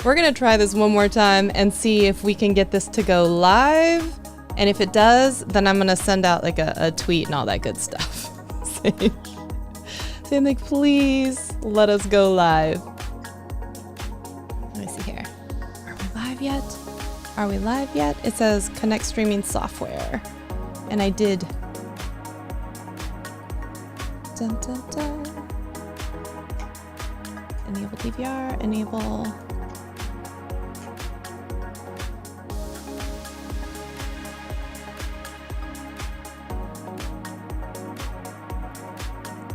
We're going to try this one more time and see if we can get this to go live. And if it does, then I'm going to send out like a tweet and all that good stuff. saying like, please let us go live. Let me see here. Are we live yet? Are we live yet? It says connect streaming software. And I did. Dun, dun, dun. Enable DVR, enable.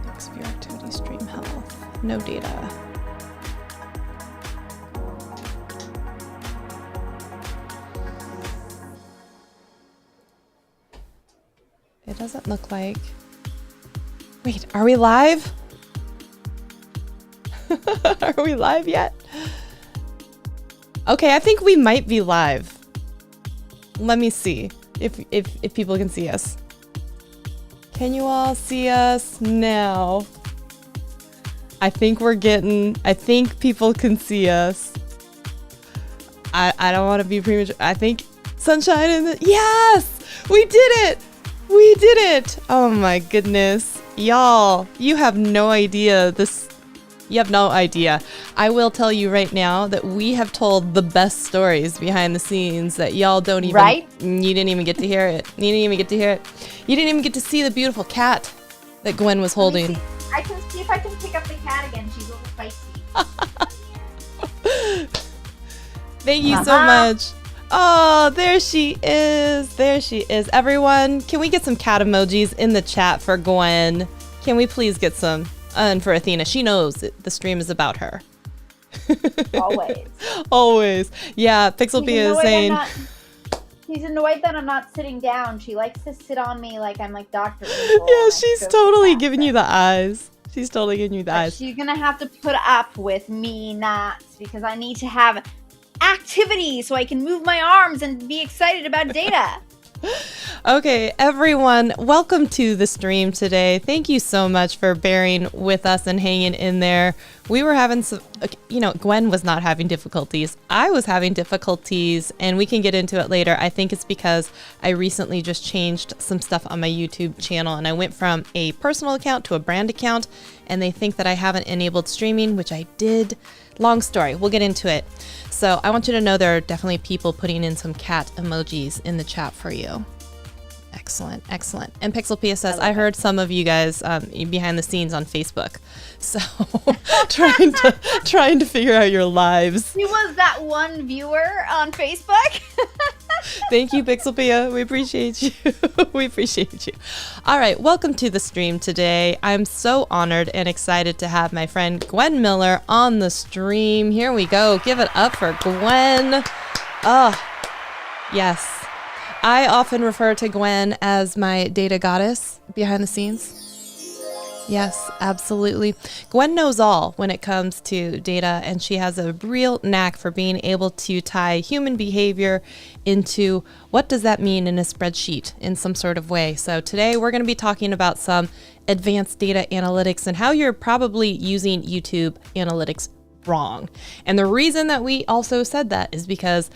XP activity stream health. No data. It doesn't look like. Wait, are we live? Are we live yet? Okay, I think we might be live. Let me see if people can see us. Can you all see us now? I think people can see us. I don't want to be premature. I think sunshine in the, yes, we did it. We did it. Oh my goodness. Y'all, you have no idea this. You have no idea. I will tell you right now that we have told the best stories behind the scenes that y'all don't even. Right? You didn't even get to hear it. You didn't even get to hear it. You didn't even get to see the beautiful cat that Gwen was holding. I can see if I can pick up the cat again. She's a little feisty. Thank you so much. Oh, there she is. There she is. Everyone, can we get some cat emojis in the chat for Gwen? Can we please get some? And for Athena, she knows the stream is about her. Always. Always. Yeah, Pixelpia is saying. She's annoyed that I'm not sitting down. She likes to sit on me like I'm like Dr. Evil. Yeah, she's totally giving you the eyes. She's totally giving you the eyes. She's going to have to put up with me not, because I need to have activity so I can move my arms and be excited about data. Okay, everyone, welcome to the stream today. Thank you so much for bearing with us and hanging in there. We were having some, Gwen was not having difficulties. I was having difficulties, and we can get into it later. I think it's because I recently just changed some stuff on my YouTube channel, and I went from a personal account to a brand account, and they think that I haven't enabled streaming, which I did. Long story. We'll get into it. So I want you to know there are definitely people putting in some cat emojis in the chat for you. Excellent, excellent. And Pixelpia says, I heard some of you guys behind the scenes on Facebook. So trying to figure out your lives. He was that one viewer on Facebook. Thank you, Pixelpia. We appreciate you. We appreciate you. All right, welcome to the stream today. I'm so honored and excited to have my friend Gwen Miller on the stream. Here we go. Give it up for Gwen. Oh, yes. I often refer to Gwen as my data goddess behind the scenes. Yes, absolutely. Gwen knows all when it comes to data, and she has a real knack for being able to tie human behavior into what does that mean in a spreadsheet in some sort of way. So today we're going to be talking about some advanced data analytics and how you're probably using YouTube analytics wrong. And the reason that we also said that is because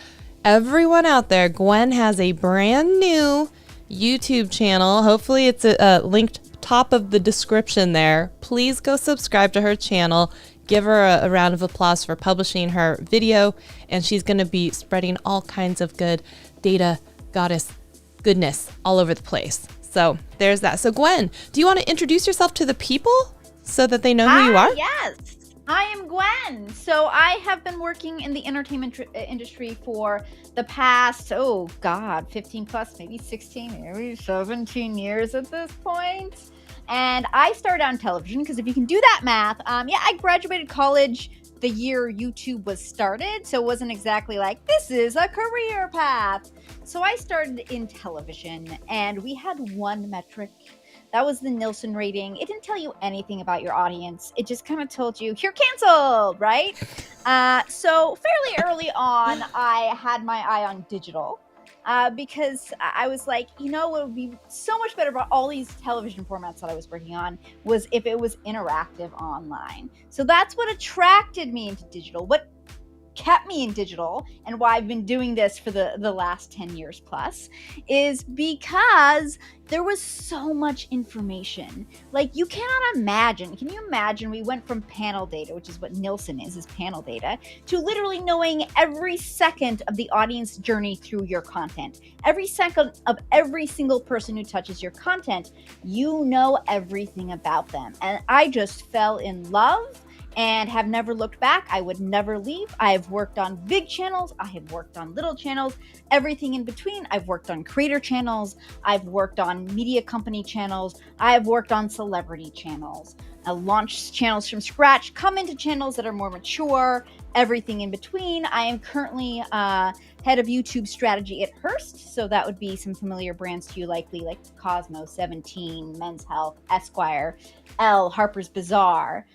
everyone out there, Gwen has a brand new YouTube channel. Hopefully it's linked top of the description there. Please go subscribe to her channel. Give her a round of applause for publishing her video, and she's going to be spreading all kinds of good data goddess goodness all over the place. So there's that. So Gwen, do you want to introduce yourself to the people so that they know who you are? Yes. I am Gwen. So I have been working in the entertainment industry for the past, 15 plus, maybe 16, maybe 17 years at this point. And I started on television because if you can do that math, I graduated college the year YouTube was started. So it wasn't exactly like, this is a career path. So I started in television, and we had one metric. That was the Nielsen rating. It didn't tell you anything about your audience. It just kind of told you, you're canceled, right? So fairly early on, I had my eye on digital because I was like, what would be so much better about all these television formats that I was working on was if it was interactive online. So that's what attracted me into digital. What kept me in digital and why I've been doing this for the last 10 years plus is because there was so much information. Like, you cannot imagine. Can you imagine? We went from panel data, which is what Nielsen is panel data, to literally knowing every second of the audience journey through your content. Every second of every single person who touches your content, you know everything about them. And I just fell in love and have never looked back. I would never leave. I have worked on big channels. I have worked on little channels, everything in between. I've worked on creator channels. I've worked on media company channels. I've worked on celebrity channels. I launched channels from scratch, come into channels that are more mature, everything in between. I am currently head of YouTube strategy at Hearst. So that would be some familiar brands to you, likely like Cosmo, 17, Men's Health, Esquire, Elle, Harper's Bazaar,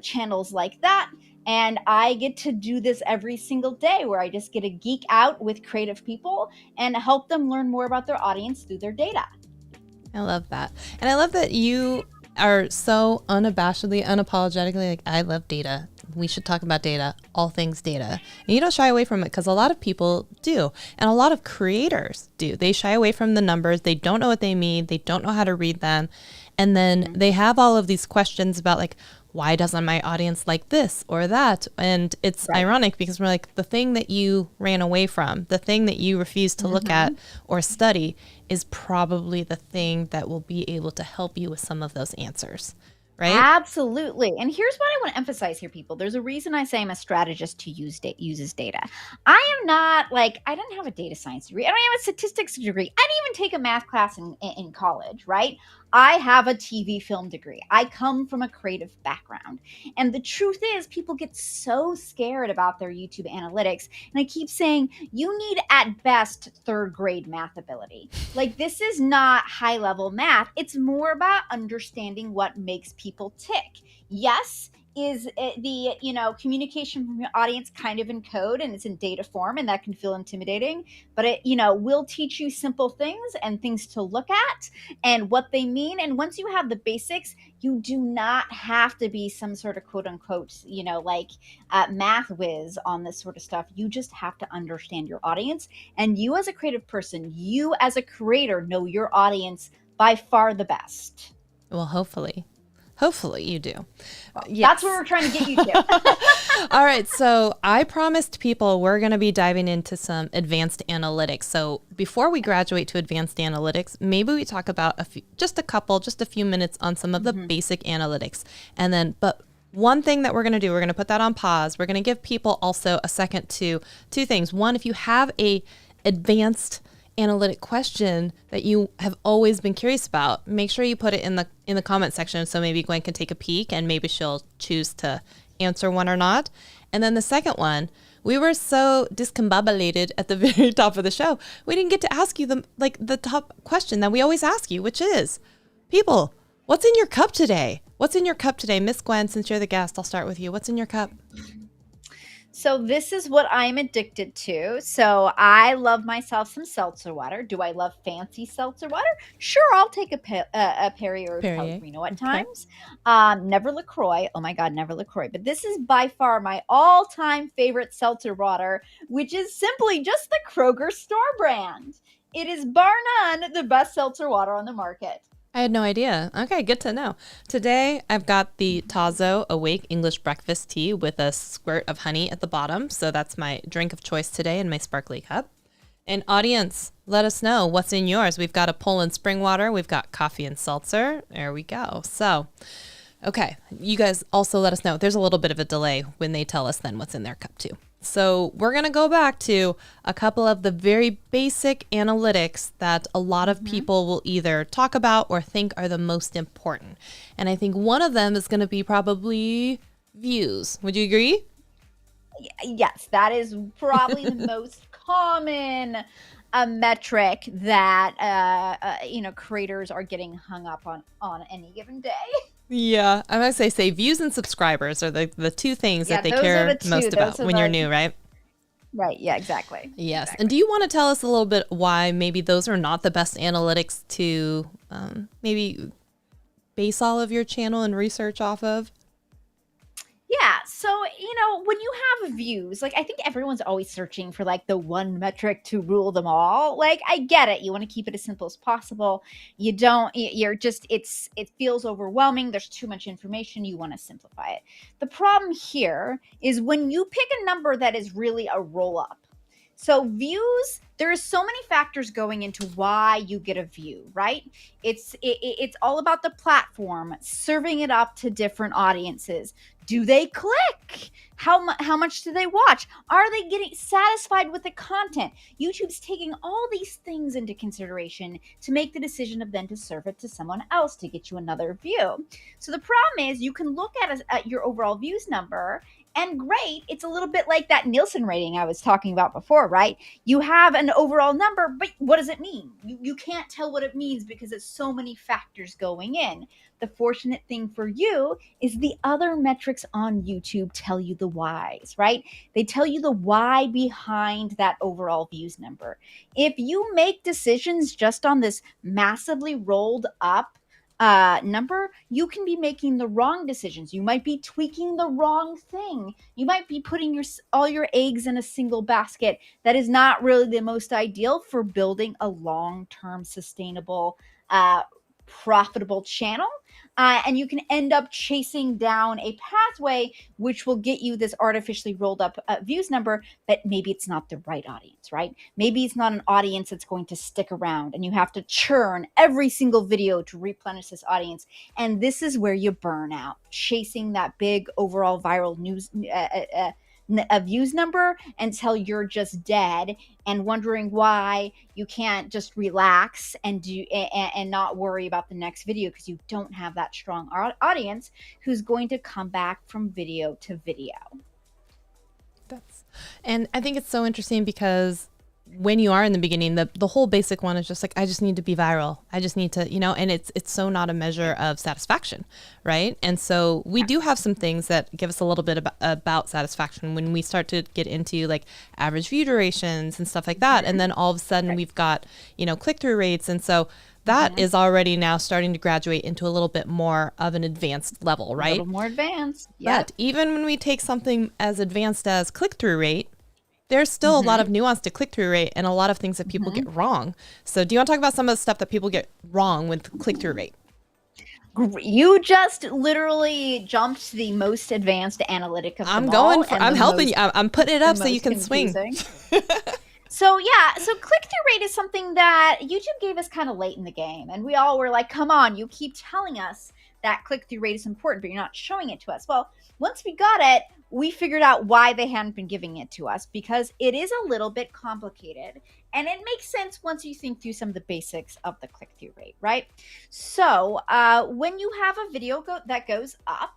channels like that. And I get to do this every single day where I just get to geek out with creative people and help them learn more about their audience through their data. I love that. And I love that you are so unabashedly, unapologetically like, I love data. We should talk about data, all things data. And you don't shy away from it, because a lot of people do. And a lot of creators do. They shy away from the numbers. They don't know what they mean. They don't know how to read them. And then they have all of these questions about like, why doesn't my audience like this or that? And it's ironic because we're like, the thing that you ran away from, the thing that you refuse to look at or study is probably the thing that will be able to help you with some of those answers, right? Absolutely. And here's what I want to emphasize here, people. There's a reason I say I'm a strategist who uses data. I am not like, I didn't have a data science degree. I don't have a statistics degree. I didn't even take a math class in college, right? I have a TV film degree. I come from a creative background. And the truth is, people get so scared about their YouTube analytics. And I keep saying, you need at best third grade math ability. Like, this is not high level math. It's more about understanding what makes people tick. Yes, is the communication from your audience kind of in code and it's in data form, and that can feel intimidating, but it will teach you simple things and things to look at and what they mean. And once you have the basics, you do not have to be some sort of quote unquote math whiz on this sort of stuff. You just have to understand your audience, and you as a creative person, you as a creator, know your audience by far the best. Well, hopefully you do. Yes. That's what we're trying to get you to. All right. So I promised people we're going to be diving into some advanced analytics. So before we graduate to advanced analytics, maybe we talk about just a few minutes on some of the basic analytics. And then, but one thing that we're going to do, we're going to put that on pause. We're going to give people also a second to two things. One, if you have a advanced analytic question that you have always been curious about, make sure you put it in the comment section so maybe Gwen can take a peek and maybe she'll choose to answer one or not. And then the second one, we were so discombobulated at the very top of the show, we didn't get to ask you the top question that we always ask you, which is, people, what's in your cup today? What's in your cup today? Miss Gwen, since you're the guest, I'll start with you. What's in your cup? So this is what I'm addicted to. So I love myself some seltzer water. Do I love fancy seltzer water? Sure, I'll take a Perrier or Pellegrino at times. Never LaCroix. Oh my God, never LaCroix. But this is by far my all-time favorite seltzer water, which is simply just the Kroger store brand. It is bar none the best seltzer water on the market. I had no idea. Okay, good to know. Today, I've got the Tazo Awake English Breakfast Tea with a squirt of honey at the bottom. So that's my drink of choice today in my sparkly cup. And audience, let us know what's in yours. We've got a Poland spring water. We've got coffee and seltzer. There we go. So, okay, you guys also let us know. There's a little bit of a delay when they tell us then what's in their cup too. So we're going to go back to a couple of the very basic analytics that a lot of people will either talk about or think are the most important. And I think one of them is going to be probably views. Would you agree? Yes, that is probably the most common metric that creators are getting hung up on any given day. Yeah, I'm going to say views and subscribers are the two things that they care most about when you're new, right? Right, yeah, exactly. Yes, exactly. And do you want to tell us a little bit why maybe those are not the best analytics to maybe base all of your channel and research off of? Yeah, so when you have views, like I think everyone's always searching for like the one metric to rule them all. Like I get it. You want to keep it as simple as possible. You don't, you're just, it feels overwhelming. There's too much information. You want to simplify it. The problem here is when you pick a number that is really a roll up. So views, there's so many factors going into why you get a view, right? It's all about the platform, serving it up to different audiences. Do they click? How much do they watch? Are they getting satisfied with the content? YouTube's taking all these things into consideration to make the decision of then to serve it to someone else to get you another view. So the problem is you can look at your overall views number, and great, it's a little bit like that Nielsen rating I was talking about before, right? You have an overall number, but what does it mean? You can't tell what it means because it's so many factors going in. The fortunate thing for you is the other metrics on YouTube tell you the whys, right? They tell you the why behind that overall views number. If you make decisions just on this massively rolled up number, you can be making the wrong decisions. You might be tweaking the wrong thing. You might be putting all your eggs in a single basket. That is not really the most ideal for building a long-term sustainable profitable channel, and you can end up chasing down a pathway which will get you this artificially rolled up views number, but maybe it's not the right audience, right? Maybe it's not an audience that's going to stick around, and you have to churn every single video to replenish this audience. And this is where you burn out, chasing that big overall viral news a views number until you're just dead and wondering why you can't just relax and not worry about the next video because you don't have that strong audience who's going to come back from video to video. And I think it's so interesting because when you are in the beginning, the whole basic one is just like, I just need to be viral. I just need to, and it's so not a measure of satisfaction, right? And so we do have some things that give us a little bit about satisfaction when we start to get into like average view durations and stuff like that. And then all of a sudden we've got, click-through rates. And so that is already now starting to graduate into a little bit more of an advanced level, right? A little more advanced. Yep. But even when we take something as advanced as click-through rate, there's still a lot of nuance to click-through rate and a lot of things that people get wrong. So do you want to talk about some of the stuff that people get wrong with click-through rate? You just literally jumped to the most advanced analytic of them all. I'm helping you. I'm putting it up so you can swing. So click-through rate is something that YouTube gave us kind of late in the game. And we all were like, come on, you keep telling us that click-through rate is important, but you're not showing it to us. Well, once we got it, we figured out why they hadn't been giving it to us, because it is a little bit complicated. And it makes sense once you think through some of the basics of the click-through rate, right? So when you have a video that goes up,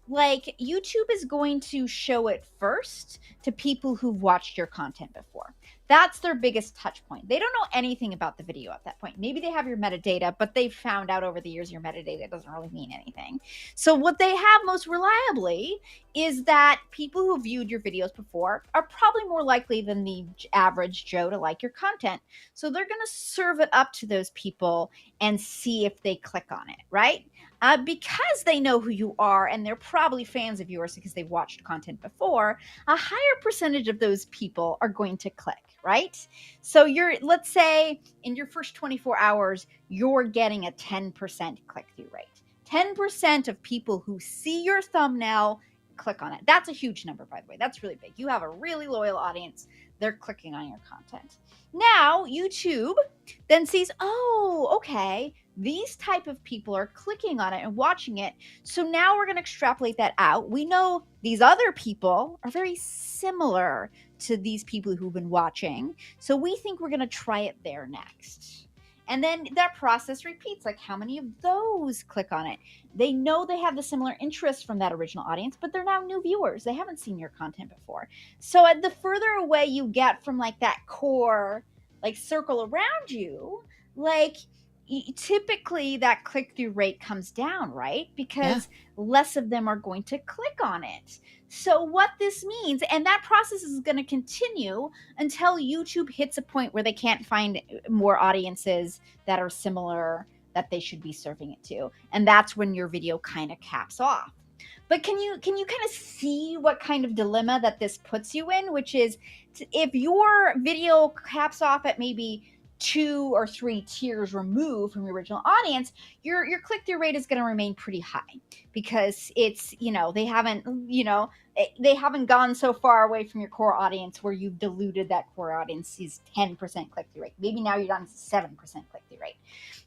like YouTube is going to show it first to people who've watched your content before. That's their biggest touch point. They don't know anything about the video at that point. Maybe they have your metadata, but they've found out over the years your metadata doesn't really mean anything. So what they have most reliably is that people who viewed your videos before are probably more likely than the average Joe to like your content. So they're going to serve it up to those people and see if they click on it, right? Because they know who you are and they're probably fans of yours because they've watched content before, a higher percentage of those people are going to click, right? So let's say in your first 24 hours, you're getting a 10% click-through rate. 10% of people who see your thumbnail click on it. That's a huge number, by the way. That's really big. You have a really loyal audience. They're clicking on your content. Now, YouTube then sees, oh, okay, these type of people are clicking on it and watching it. So now we're going to extrapolate that out. We know these other people are very similar to these people who've been watching. So we think we're going to try it there next. And then that process repeats, like how many of those click on it? They know they have the similar interests from that original audience, but they're now new viewers. They haven't seen your content before. So the further away you get from like that core, like circle around you, like typically that click-through rate comes down, right? Because less of them are going to click on it. So what this means, and that process is going to continue until YouTube hits a point where they can't find more audiences that are similar that they should be serving it to. And that's when your video kind of caps off. But can you kind of see what kind of dilemma that this puts you in, which is if your video caps off at maybe 2 or 3 tiers removed from your original audience, your click-through rate is going to remain pretty high because it's, they haven't gone so far away from your core audience where you've diluted that core audience's 10% click-through rate. Maybe now you're down to 7% click-through rate.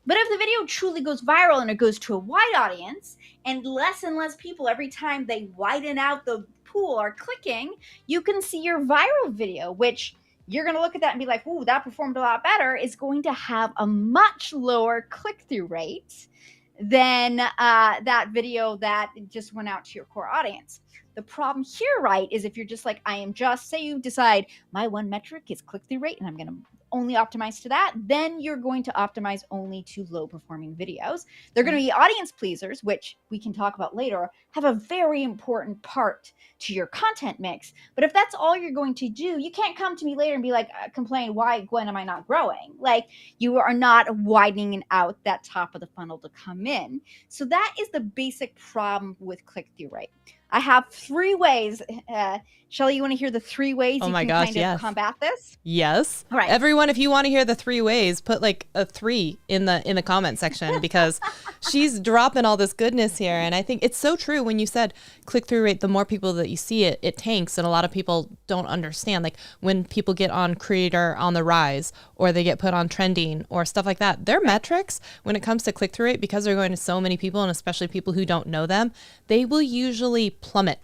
But if the video truly goes viral and it goes to a wide audience and less people every time they widen out the pool are clicking, you can see your viral video, which you're going to look at that and be like, ooh, that performed a lot better, is going to have a much lower click-through rate than that video that just went out to your core audience. The problem here, right, is if you're just like, say you decide my one metric is click-through rate and I'm going to only optimize to that, then you're going to optimize only to low performing videos. They're going to be audience pleasers, which we can talk about later, have a very important part to your content mix. But if that's all you're going to do, you can't come to me later and be like, complain, why, Gwen, am I not growing? Like, you are not widening out that top of the funnel to come in. So that is the basic problem with click-through rate. I have 3 ways. Shelly, you want to hear the 3 ways you can kind of combat this? Yes. All right. Everyone, if you want to hear the 3 ways, put like a 3 in the comment section because she's dropping all this goodness here. And I think it's so true when you said click-through rate, the more people that you see it tanks. And a lot of people don't understand. Like when people get on Creator on the Rise or they get put on trending or stuff like that, their metrics when it comes to click-through rate, because they're going to so many people and especially people who don't know them, they will usually plummet.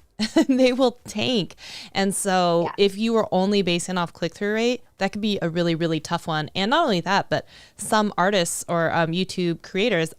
They will tank. And so if you were only basing off click-through rate, that could be a really, really tough one. And not only that, but some artists or YouTube creators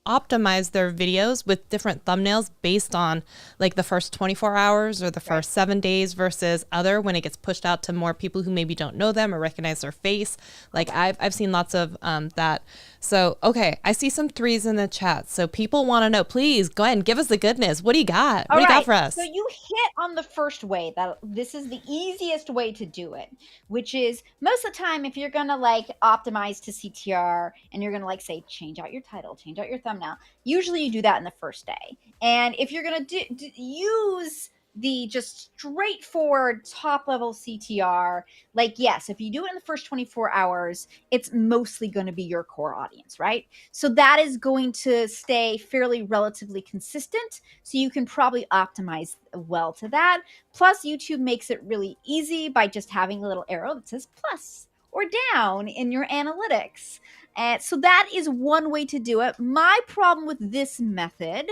optimize their videos with different thumbnails based on like the first 24 hours or the first 7 days versus other when it gets pushed out to more people who maybe don't know them or recognize their face. Like I've seen lots of that. So, okay, I see some 3s in the chat. So people want to know, please, Gwen, give us the goodness. What do you got? What do you got for us? So you hit on the first way that this is the easiest way to do it, which is most of the time, if you're going to like optimize to CTR and you're going to like say, change out your title, change out your thumbnail, usually you do that in the first day. And if you're going to use the just straightforward top level CTR, like, yes, if you do it in the first 24 hours, it's mostly going to be your core audience, right? So that is going to stay fairly relatively consistent. So you can probably optimize well to that. Plus YouTube makes it really easy by just having a little arrow that says plus or down in your analytics. So that is one way to do it. My problem with this method,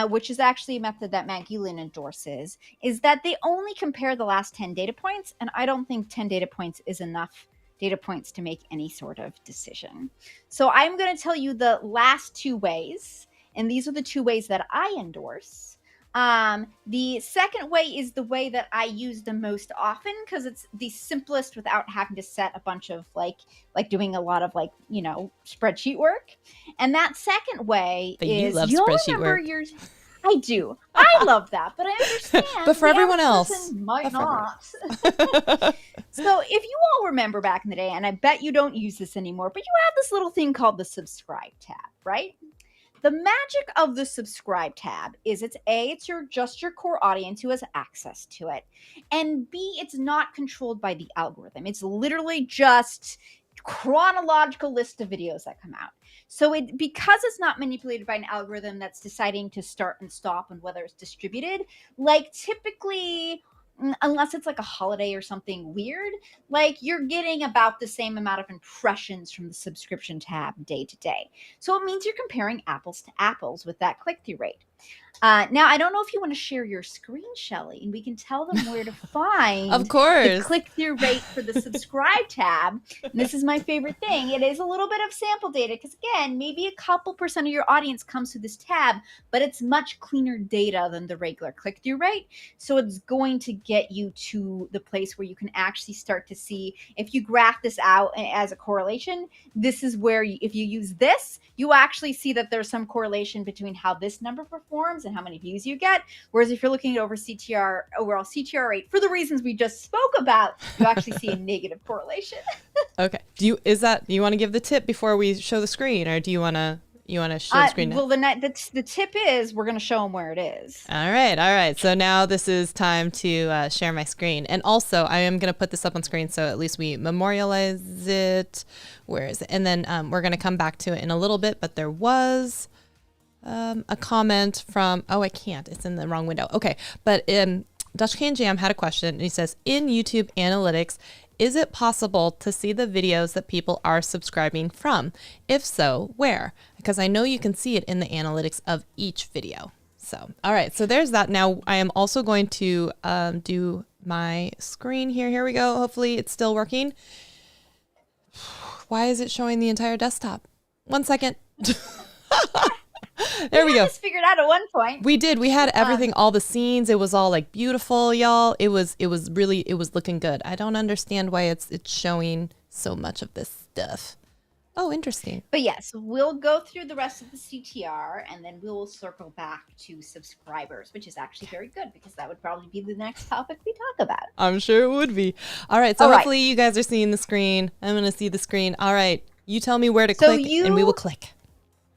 which is actually a method that Matt Gillian endorses, is that they only compare the last 10 data points. And I don't think 10 data points is enough data points to make any sort of decision. So I'm going to tell you the last 2 ways. And these are the 2 ways that I endorse. The second way is the way that I use the most often because it's the simplest without having to set a bunch of like doing a lot of spreadsheet work. And that second way but is you love spreadsheet work. I do. I love that, but I understand. But for everyone else, might not. So if you all remember back in the day, and I bet you don't use this anymore, but you have this little thing called the subscribe tab, right? The magic of the subscribe tab is it's just your core audience who has access to it. And B, it's not controlled by the algorithm. It's literally just chronological list of videos that come out. So because it's not manipulated by an algorithm that's deciding to start and stop and whether it's distributed, like typically, unless it's like a holiday or something weird, like you're getting about the same amount of impressions from the subscription tab day to day. So it means you're comparing apples to apples with that click-through rate. Now, I don't know if you want to share your screen, Shelly, and we can tell them where to find of course the click-through rate for the subscribe tab. And this is my favorite thing. It is a little bit of sample data because, again, maybe a couple % of your audience comes through this tab, but it's much cleaner data than the regular click-through rate. So it's going to get you to the place where you can actually start to see, if you graph this out as a correlation, this is where, if you use this, you actually see that there's some correlation between how this number performs and how many views you get. Whereas if you're looking at overall CTR rate, for the reasons we just spoke about, you actually see a negative correlation. Okay. Do you want to give the tip before we show the screen, or do you want to You want to show the screen now? Well, the tip is we're going to show them where it is. All right. So now this is time to share my screen. And also, I am going to put this up on screen so at least we memorialize it. Where is it? And then we're going to come back to it in a little bit. But there was a comment from, oh, I can't. It's in the wrong window. Okay. But Dutch Can Jam had a question. And he says, in YouTube analytics, is it possible to see the videos that people are subscribing from? If so, where? Because I know you can see it in the analytics of each video. So, all right, so there's that. Now I am also going to do my screen here. Here we go. Hopefully it's still working. Why is it showing the entire desktop? 1 second. There we go. This figured out at one point. We did. We had everything, all the scenes. It was all like beautiful, y'all. It was looking good. I don't understand why it's showing so much of this stuff. Oh, interesting. But yes, we'll go through the rest of the CTR and then we will circle back to subscribers, which is actually very good because that would probably be the next topic we talk about. I'm sure it would be. All right. So hopefully you guys are seeing the screen. I'm going to see the screen. All right. You tell me where to click and we will click.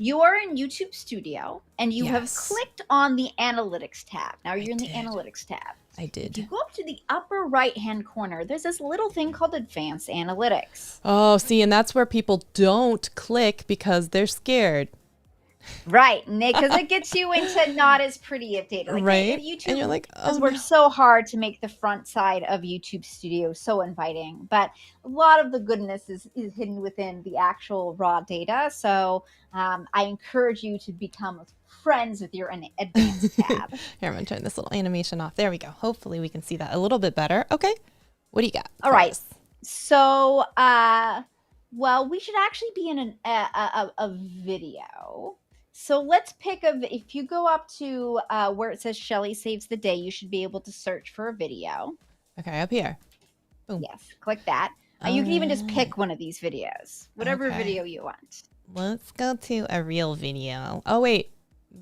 You are in YouTube Studio and you have clicked on the Analytics tab. Now you're in the Analytics tab. I did. If you go up to the upper right-hand corner, there's this little thing called Advanced Analytics. Oh, see, and that's where people don't click because they're scared. Right, because it gets you into not as pretty of data. Like right, YouTube, and you're like, because we're so hard to make the front side of YouTube Studio so inviting. But a lot of the goodness is hidden within the actual raw data. So I encourage you to become friends with your advanced tab. Here, I'm going to turn this little animation off. There we go. Hopefully we can see that a little bit better. Okay, what do you got? All right, so, well, we should actually be in a video. So let's pick if you go up to where it says Shelly Saves the Day, you should be able to search for a video. Okay, up here. Boom. Yes, click that. You can even just pick one of these videos, whatever video you want. Let's go to a real video. Oh, wait.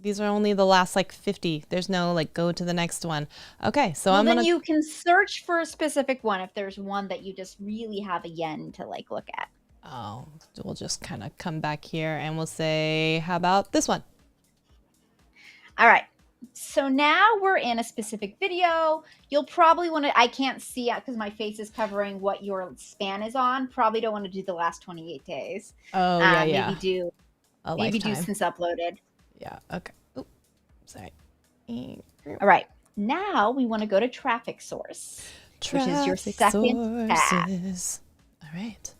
These are only the last like 50. There's no like go to the next one. Okay, so well, then you can search for a specific one if there's one that you just really have a yen to like look at. Oh, we'll just kind of come back here and we'll say, how about this one? All right. So now we're in a specific video. You'll probably want to, I can't see it because my face is covering what your span is on. Probably don't want to do the last 28 days. Oh, yeah. Maybe do since uploaded. Yeah. Okay. Oops. Sorry. All right. Now we want to go to traffic source, which is your second tab. All right.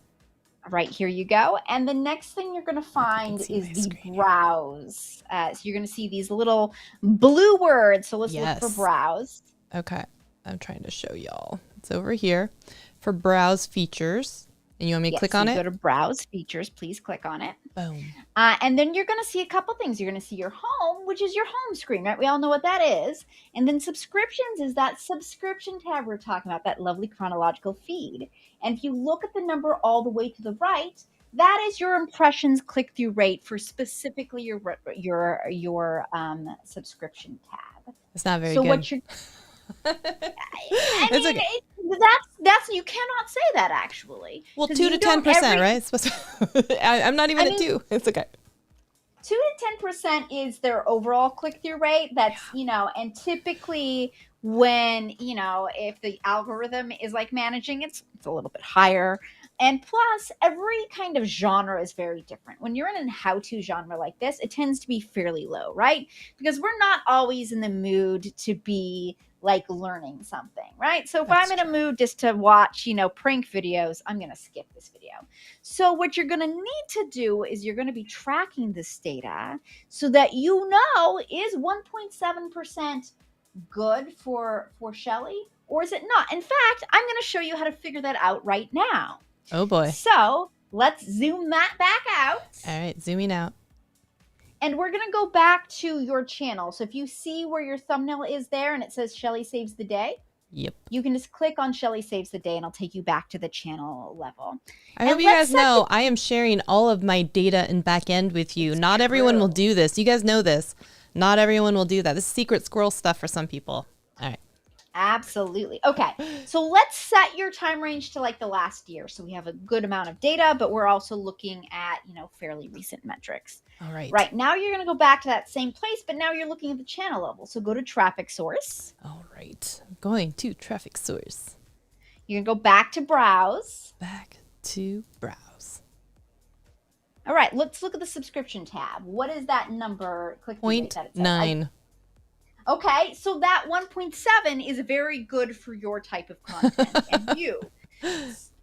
Right, here you go. And the next thing you're going to find is the browse. So you're going to see these little blue words. So let's look for browse. Okay. I'm trying to show y'all. It's over here for browse features. And you want me to click on it? Go to browse features. Please click on it. Boom. And then you're going to see a couple things. You're going to see your home, which is your home screen, right? We all know what that is. And then subscriptions is that subscription tab we're talking about, that lovely chronological feed. And if you look at the number all the way to the right, that is your impressions click-through rate for specifically your subscription tab. It's not very good. So what you're... I mean, okay. That's you cannot say that actually. Well, 2 to 10%, right? I'm not even at 2. It's okay. 2 to 10% is their overall click-through rate. That's and typically when if the algorithm is like managing, it's a little bit higher. And plus, every kind of genre is very different. When you're in a how-to genre like this, it tends to be fairly low, right? Because we're not always in the mood to be like learning something, right? So if I'm in a mood just to watch, prank videos, I'm going to skip this video. So what you're going to need to do is you're going to be tracking this data so that is 1.7% good for Shelly, or is it not? In fact, I'm going to show you how to figure that out right now. Oh boy. So let's zoom that back out. All right, zooming out. And we're going to go back to your channel. So if you see where your thumbnail is there and it says Shelly Saves the Day, yep, you can just click on Shelly Saves the Day and I'll take you back to the channel level. I hope you guys know I am sharing all of my data and back end with you. Not everyone will do this. You guys know this. Not everyone will do that. This is secret squirrel stuff for some people. All right. Absolutely. Okay. So let's set your time range to like the last year. So we have a good amount of data, but we're also looking at, fairly recent metrics. All right. Right. Now you're going to go back to that same place, but now you're looking at the channel level. So go to traffic source. All right. I'm going to traffic source. You're going to go back to browse. Back to browse. All right. Let's look at the subscription tab. What is that number click-through rate that it says? 0.9. Okay, so that 1.7 is very good for your type of content and view.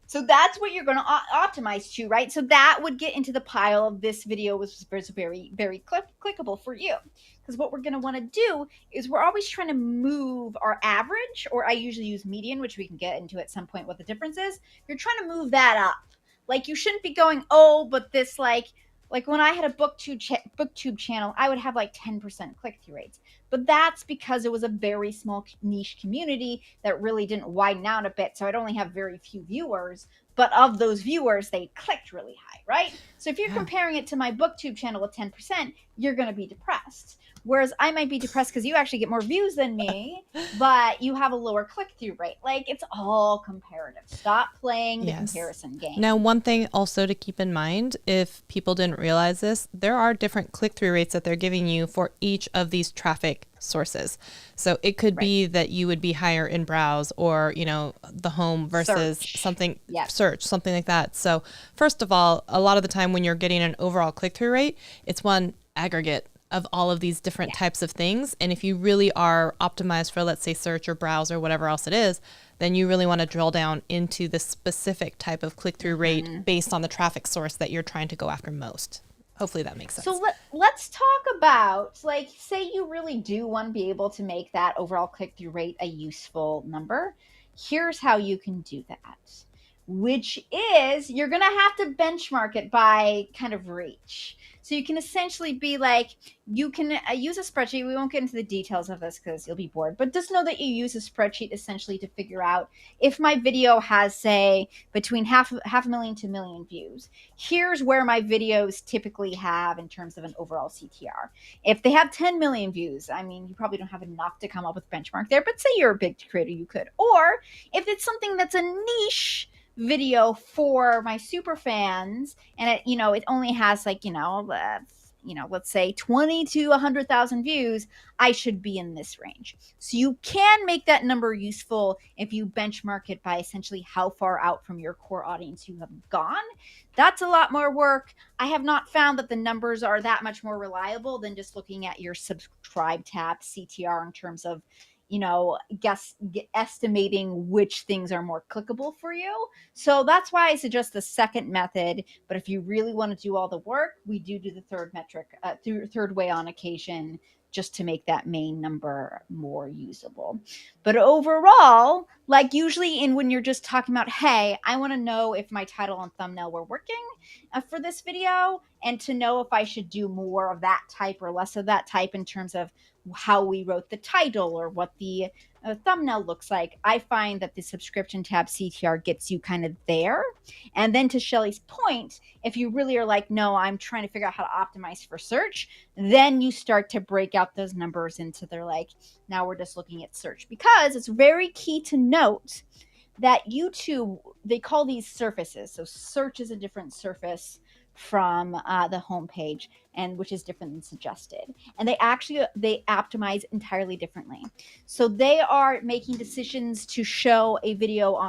So that's what you're going to optimize to, right? So that would get into the pile of this video was very, very clickable for you. Because what we're going to want to do is we're always trying to move our average, or I usually use median, which we can get into at some point what the difference is. You're trying to move that up. Like you shouldn't be going, oh, but this like when I had a booktube channel, I would have like 10% click-through rates. But that's because it was a very small niche community that really didn't widen out a bit. So I'd only have very few viewers. But of those viewers, they clicked really high, right? So if you're comparing it to my booktube channel with 10%, you're going to be depressed. Whereas I might be depressed because you actually get more views than me, but you have a lower click-through rate. Like it's all comparative. Stop playing the comparison game. Now, one thing also to keep in mind, if people didn't realize this, there are different click-through rates that they're giving you for each of these traffic sources. So it could be that you would be higher in browse or, the home versus something, search, something like that. So first of all, a lot of the time when you're getting an overall click-through rate, it's one aggregate of all of these different types of things. And if you really are optimized for, let's say, search or browse or whatever else it is, then you really want to drill down into the specific type of click-through rate based on the traffic source that you're trying to go after most. Hopefully that makes sense. So let's talk about, like, say you really do want to be able to make that overall click-through rate a useful number. Here's how you can do that, which is you're going to have to benchmark it by kind of reach. So you can essentially be like, you can use a spreadsheet. We won't get into the details of this because you'll be bored, but just know that you use a spreadsheet essentially to figure out if my video has, say, between half a million to 1 million views. Here's where my videos typically have in terms of an overall CTR. If they have 10 million views, I mean, you probably don't have enough to come up with benchmark there, but say you're a big creator, you could. Or if it's something that's a niche video for my super fans and it only has like let's say 20 to 100,000 views, I should be in this range. So you can make that number useful if you benchmark it by essentially how far out from your core audience you have gone. That's a lot more work. I have not found that the numbers are that much more reliable than just looking at your subscribe tab CTR in terms of estimating which things are more clickable for you. So that's why I suggest the second method. But if you really want to do all the work, we do the third metric, third way on occasion, just to make that main number more usable. But overall, like usually when you're just talking about, hey, I want to know if my title and thumbnail were working for this video, and to know if I should do more of that type or less of that type in terms of how we wrote the title or what the thumbnail looks like, I find that the subscription tab CTR gets you kind of there. And then to Shelly's point, if you really are like, no, I'm trying to figure out how to optimize for search, then you start to break out those numbers into their like, now we're just looking at search. Because it's very key to note that YouTube, they call these surfaces. So search is a different surface from the homepage, and which is different than suggested. And they optimize entirely differently. So they are making decisions to show a video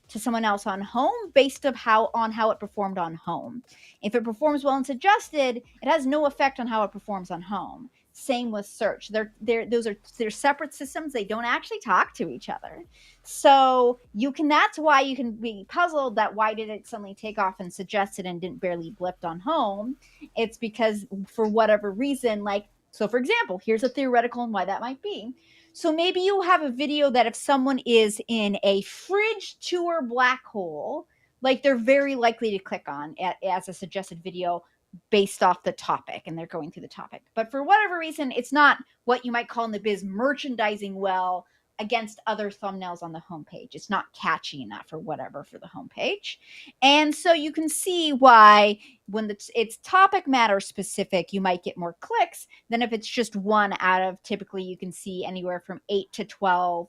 to someone else on home based on how it performed on home. If it performs well in suggested, it has no effect on how it performs on home. Same with search. They're separate systems. They don't actually talk to each other. So that's why you can be puzzled that why did it suddenly take off and suggested and didn't barely blipped on home. It's because for whatever reason, so for example, here's a theoretical and why that might be. So maybe you have a video that if someone is in a fridge tour black hole, like they're very likely to click on as a suggested video based off the topic, and they're going through the topic. But for whatever reason, it's not what you might call in the biz merchandising well, against other thumbnails on the homepage. It's not catchy enough or whatever for the homepage. And so you can see why when it's topic matter specific, you might get more clicks than if it's just one out of, typically you can see anywhere from 8 to 12,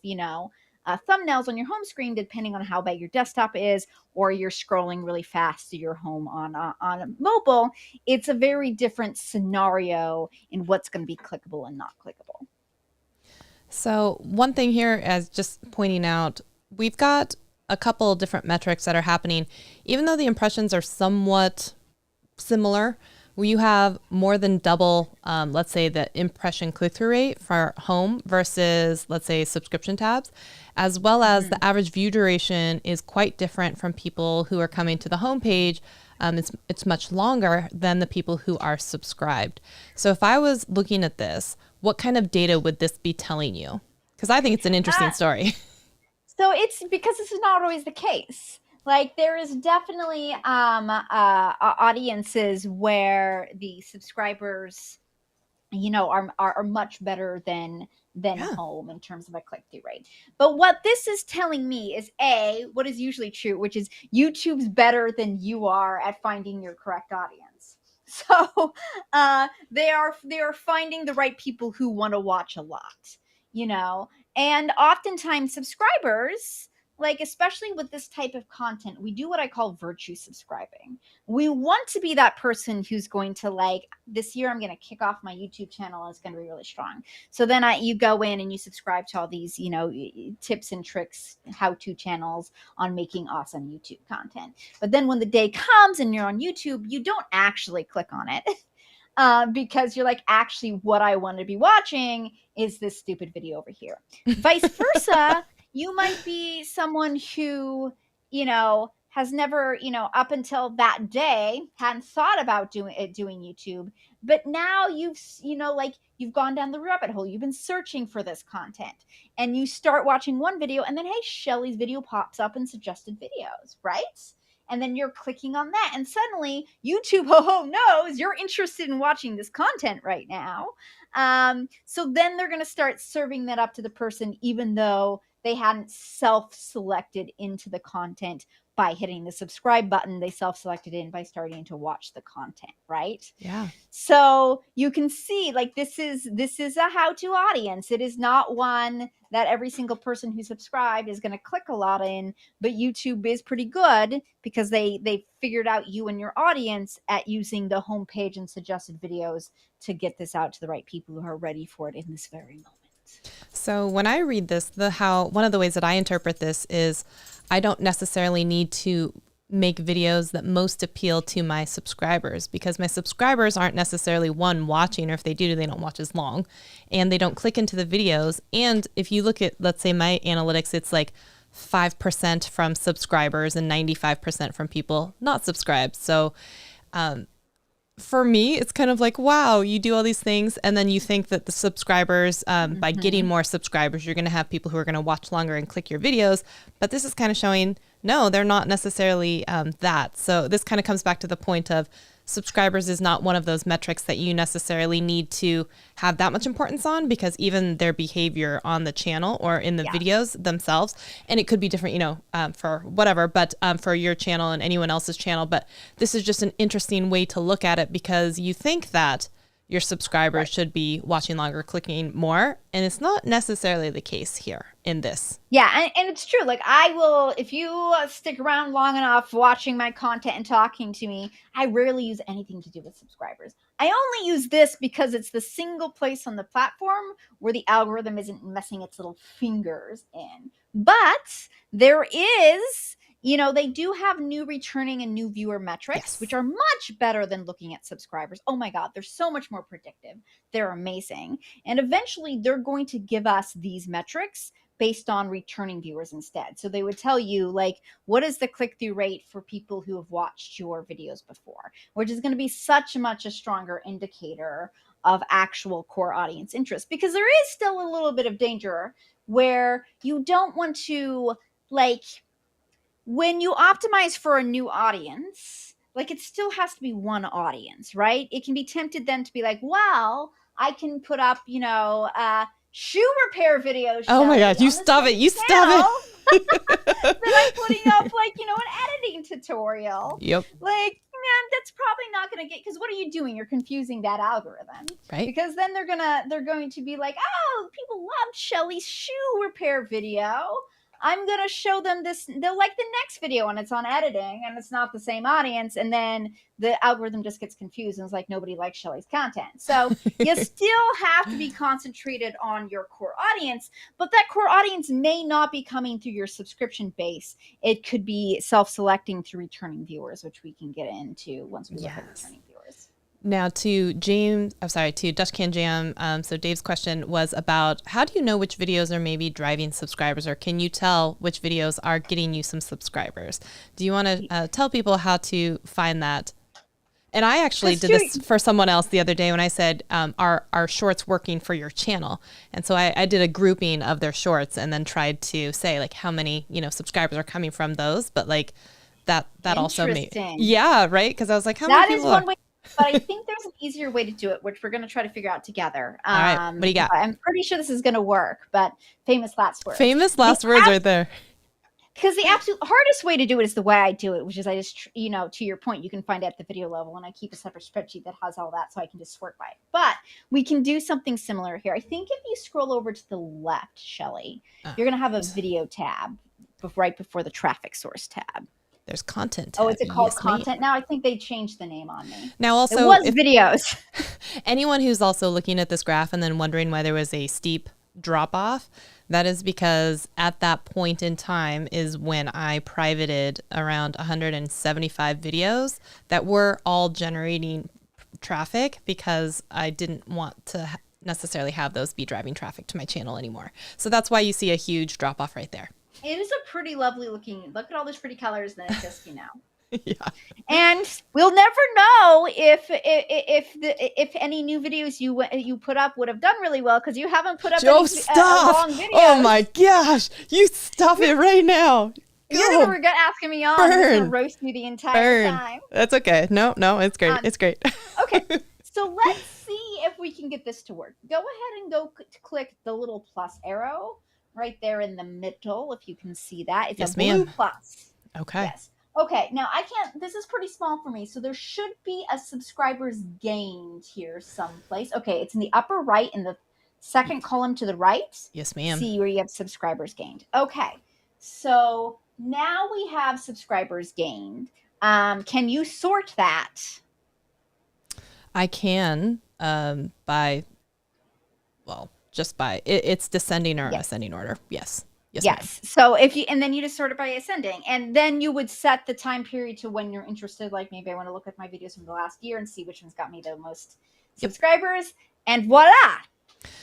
thumbnails on your home screen, depending on how big your desktop is, or you're scrolling really fast to your home on a mobile. It's a very different scenario in what's going to be clickable and not clickable. So one thing here, as just pointing out, we've got a couple different metrics that are happening. Even though the impressions are somewhat similar, you have more than double, let's say, the impression click-through rate for home versus, let's say, subscription tabs, as well as the average view duration is quite different from people who are coming to the homepage. It's much longer than the people who are subscribed. So if I was looking at this, what kind of data would this be telling you? Because I think it's an interesting story. So it's because this is not always the case. Like there is definitely audiences where the subscribers, are much better than home in terms of a click-through rate. But what this is telling me is what is usually true, which is YouTube's better than you are at finding your correct audience. So they are finding the right people who want to watch a lot, and oftentimes subscribers, like especially with this type of content, we do what I call virtue subscribing. We want to be that person who's going to, like, this year I'm going to kick off my YouTube channel. It's going to be really strong. So then you go in and you subscribe to all these, tips and tricks, how-to channels on making awesome YouTube content. But then when the day comes and you're on YouTube, you don't actually click on it. Because you're like, actually, what I want to be watching is this stupid video over here. Vice versa, you might be someone who, has never, up until that day, hadn't thought about doing YouTube, but now you've gone down the rabbit hole. You've been searching for this content, and you start watching one video, and then hey, Shelly's video pops up in suggested videos, right? And then you're clicking on that, and suddenly YouTube knows you're interested in watching this content right now. So then they're going to start serving that up to the person, even though they hadn't self-selected into the content by hitting the subscribe button. They self-selected in by starting to watch the content, right? Yeah. So you can see, like, this is a how-to audience. It is not one that every single person who subscribed is going to click a lot in, but YouTube is pretty good because they figured out you and your audience at using the homepage and suggested videos to get this out to the right people who are ready for it in this very moment. So when I read this, one of the ways that I interpret this is I don't necessarily need to make videos that most appeal to my subscribers, because my subscribers aren't necessarily watching, or if they do, they don't watch as long, and they don't click into the videos. And if you look at, let's say, my analytics, it's like 5% from subscribers and 95% from people not subscribed. So for me, it's kind of like, wow, you do all these things, and then you think that the subscribers, by getting more subscribers, you're going to have people who are going to watch longer and click your videos. But this is kind of showing, no, they're not necessarily that. So this kind of comes back to the point of subscribers is not one of those metrics that you necessarily need to have that much importance on, because even their behavior on the channel or in the videos themselves, and it could be different, for whatever, but for your channel and anyone else's channel. But this is just an interesting way to look at it, because you think that your subscribers should be watching longer, clicking more, and it's not necessarily the case here in this. Yeah, and it's true. Like, I will, if you stick around long enough watching my content and talking to me, I rarely use anything to do with subscribers. I only use this because it's the single place on the platform where the algorithm isn't messing its little fingers in. But there is, they do have new returning and new viewer metrics, which are much better than looking at subscribers. Oh my God, they're so much more predictive. They're amazing. And eventually they're going to give us these metrics based on returning viewers instead. So they would tell you, like, what is the click-through rate for people who have watched your videos before, which is going to be much a stronger indicator of actual core audience interest, because there is still a little bit of danger where you don't want to, like, when you optimize for a new audience, like, it still has to be one audience, right? It can be tempted then to be like, well, I can put up, shoe repair videos. Oh my Shelly, God, you on the stop it. same You stop channel it. that I'm putting up, like, you know, an editing tutorial. Yep. Like, man, that's probably not going to get, because what are you doing? You're confusing that algorithm. Right. Because then they're going to be like, oh, people loved Shelly's shoe repair video. I'm going to show them this. They'll like the next video, and it's on editing, and it's not the same audience. And then the algorithm just gets confused, and it's like, nobody likes Shelly's content. So you still have to be concentrated on your core audience, but that core audience may not be coming through your subscription base. It could be self-selecting through returning viewers, which we can get into once we look at returning viewers. Now to Dutch Can Jam. So Dave's question was about, how do you know which videos are maybe driving subscribers, or can you tell which videos are getting you some subscribers? Do you want to tell people how to find that? And I actually did this for someone else the other day when I said, are shorts working for your channel? And so I did a grouping of their shorts and then tried to say, like, how many, you know, subscribers are coming from those. But like that also made, yeah, right. Because I was like, how many people one way. But I think there's an easier way to do it, which we're going to try to figure out together. All right, what do you got? I'm pretty sure this is going to work, but famous last words. Famous last words right there. Because the absolute hardest way to do it is the way I do it, which is I just, you know, to your point, you can find it at the video level, and I keep a separate spreadsheet that has all that, so I can just sort by it. But we can do something similar here. I think if you scroll over to the left, Shelly, you're going to have a video tab right before the traffic source tab. There's content tab. Oh, is it called content now? I think they changed the name on me. Now also, it was videos. Anyone who's also looking at this graph and then wondering why there was a steep drop off, that is because at that point in time is when I privated around 175 videos that were all generating traffic, because I didn't want to necessarily have those be driving traffic to my channel anymore. So that's why you see a huge drop off right there. It is a pretty lovely looking, look at all those pretty colors, and then it's just, you know. Yeah. And we'll never know if any new videos you put up would have done really well, because you haven't put up any long videos. Oh my gosh, you stop it right now. You're gonna regret asking me on. I'm just gonna roast you the entire time. That's okay. No, it's great. It's great. Okay, so let's see if we can get this to work. Go ahead and go click the little plus arrow right there in the middle, if you can see that. It's a blue plus. Okay. Yes. Okay, now I can't, this is pretty small for me, so there should be a subscribers gained here someplace. Okay, it's in the upper right, in the second column to the right. Yes, ma'am. See where you have subscribers gained. Okay, so now we have subscribers gained. Can you sort that? I can, just by, it's descending or ascending order. Yes. Yes. So and then you just sort it by ascending, and then you would set the time period to when you're interested. Like, maybe I want to look at my videos from the last year and see which ones got me the most subscribers. And voila,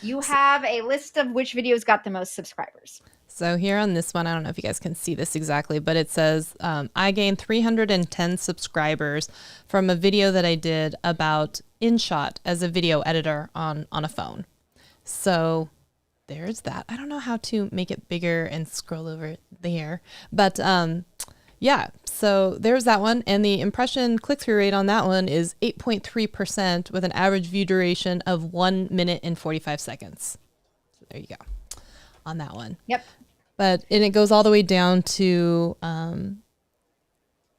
you have a list of which videos got the most subscribers. So here on this one, I don't know if you guys can see this exactly, but it says, I gained 310 subscribers from a video that I did about InShot as a video editor on a phone. So there's that. I don't know how to make it bigger and scroll over there, but yeah, so there's that one. And the impression click-through rate on that one is 8.3% with an average view duration of 1 minute and 45 seconds. So there you go on that one. Yep. And it goes all the way down to, I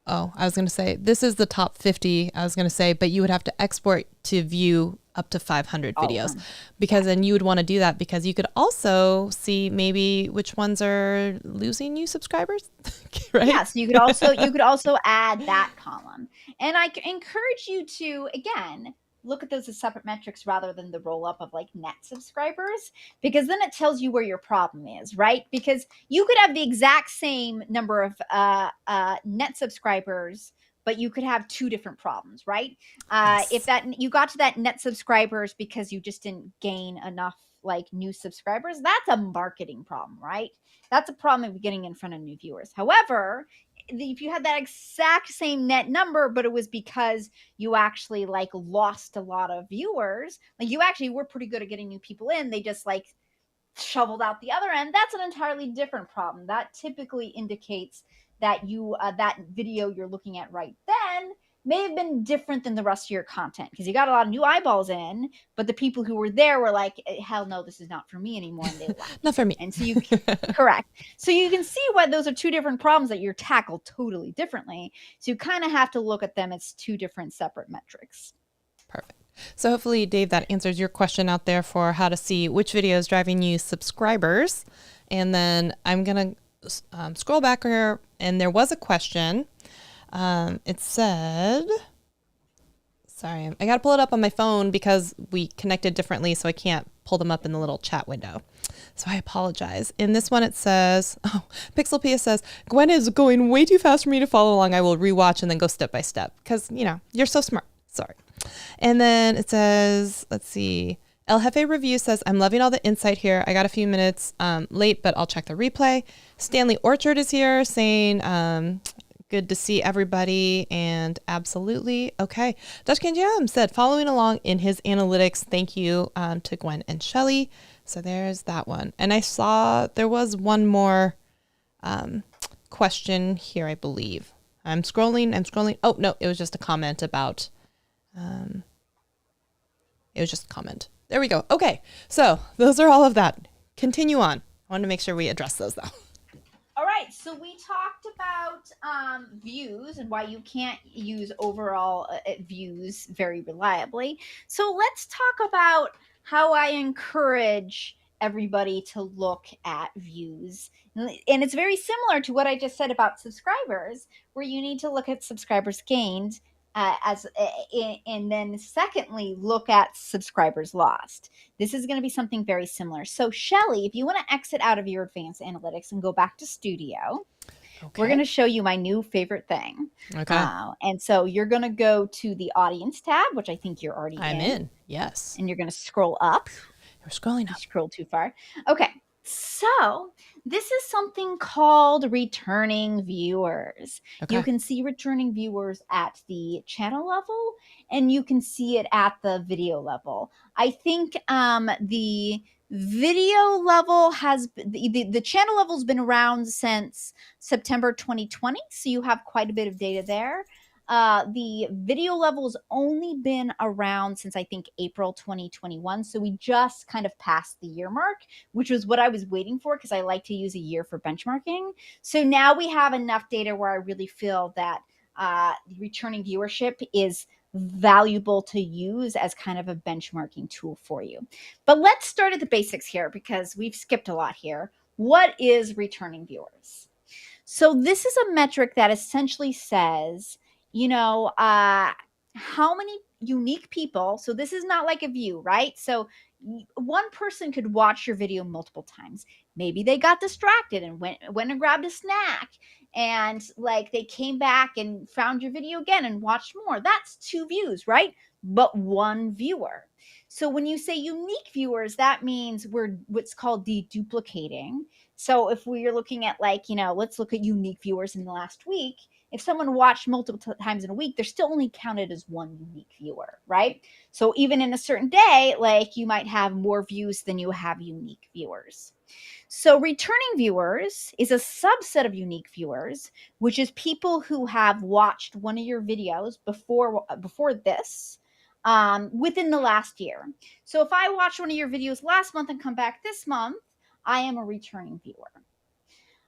was going to say, this is the top 50, but you would have to export to view up to 500 videos, because then you would want to do that, because you could also see maybe which ones are losing you subscribers, right? Yeah, so you could also add that column. And I encourage you to, again, look at those as separate metrics rather than the roll up of like net subscribers, because then it tells you where your problem is, right? Because you could have the exact same number of net subscribers, but you could have two different problems, right? Yes. If you got to that net subscribers because you just didn't gain enough like new subscribers, that's a marketing problem, right? That's a problem of getting in front of new viewers. However, if you had that exact same net number, but it was because you actually like lost a lot of viewers, like you actually were pretty good at getting new people in, they just like shoveled out the other end, that's an entirely different problem. That typically indicates that that video you're looking at right then may have been different than the rest of your content because you got a lot of new eyeballs in, but the people who were there were like, hell no, this is not for me anymore, and they left. Not for me. And so you correct. So you can see why those are two different problems that you're tackled totally differently. So you kind of have to look at them as two different separate metrics. Perfect. So hopefully, Dave, that answers your question out there for how to see which video is driving you subscribers. And then I'm going to scroll back here, and there was a question. It said, sorry, I got to pull it up on my phone because we connected differently, so I can't pull them up in the little chat window. So I apologize. In this one, it says, Pixelpia says, Gwen is going way too fast for me to follow along. I will rewatch and then go step by step because, you're so smart. Sorry. And then it says, let's see. El Jefe Review says, I'm loving all the insight here. I got a few minutes late, but I'll check the replay. Stanley Orchard is here saying, good to see everybody. And absolutely. Okay. Dutchkin Jam said, following along in his analytics. Thank you to Gwen and Shelly. So there's that one. And I saw there was one more question here, I believe. I'm scrolling. Oh, no, it was just a comment about, it was just a comment. There we go. Okay. So those are all of that. Continue on. I want to make sure we address those though. All right. So we talked about views and why you can't use overall views very reliably. So let's talk about how I encourage everybody to look at views. And it's very similar to what I just said about subscribers, where you need to look at subscribers gained and then secondly, look at subscribers lost. This is going to be something very similar. So Shelly, if you want to exit out of your advanced analytics and go back to studio, okay, we're going to show you my new favorite thing. Okay. And so you're going to go to the audience tab, which I think you're already I'm in. Yes. And you're going to scroll up. We're scrolling up. Scroll too far. Okay. So this is something called returning viewers. Okay. You can see returning viewers at the channel level, and you can see it at the video level. I think the video level has the channel level has been around since September 2020, so you have quite a bit of data there. The video level has only been around since I think April 2021. So we just kind of passed the year mark, which was what I was waiting for because I like to use a year for benchmarking. So now we have enough data where I really feel that returning viewership is valuable to use as kind of a benchmarking tool for you. But let's start at the basics here because we've skipped a lot here. What is returning viewers? So this is a metric that essentially says, how many unique people, so this is not like a view, right? So one person could watch your video multiple times. Maybe they got distracted and went and grabbed a snack, and like they came back and found your video again and watched more. That's 2 views, right? But 1 viewer. So when you say unique viewers, that means we're what's called deduplicating. So if we're looking at let's look at unique viewers in the last week. If someone watched multiple times in a week, they're still only counted as 1 unique viewer, right? So even in a certain day, you might have more views than you have unique viewers. So returning viewers is a subset of unique viewers, which is people who have watched one of your videos before this within the last year. So if I watched one of your videos last month and come back this month, I am a returning viewer.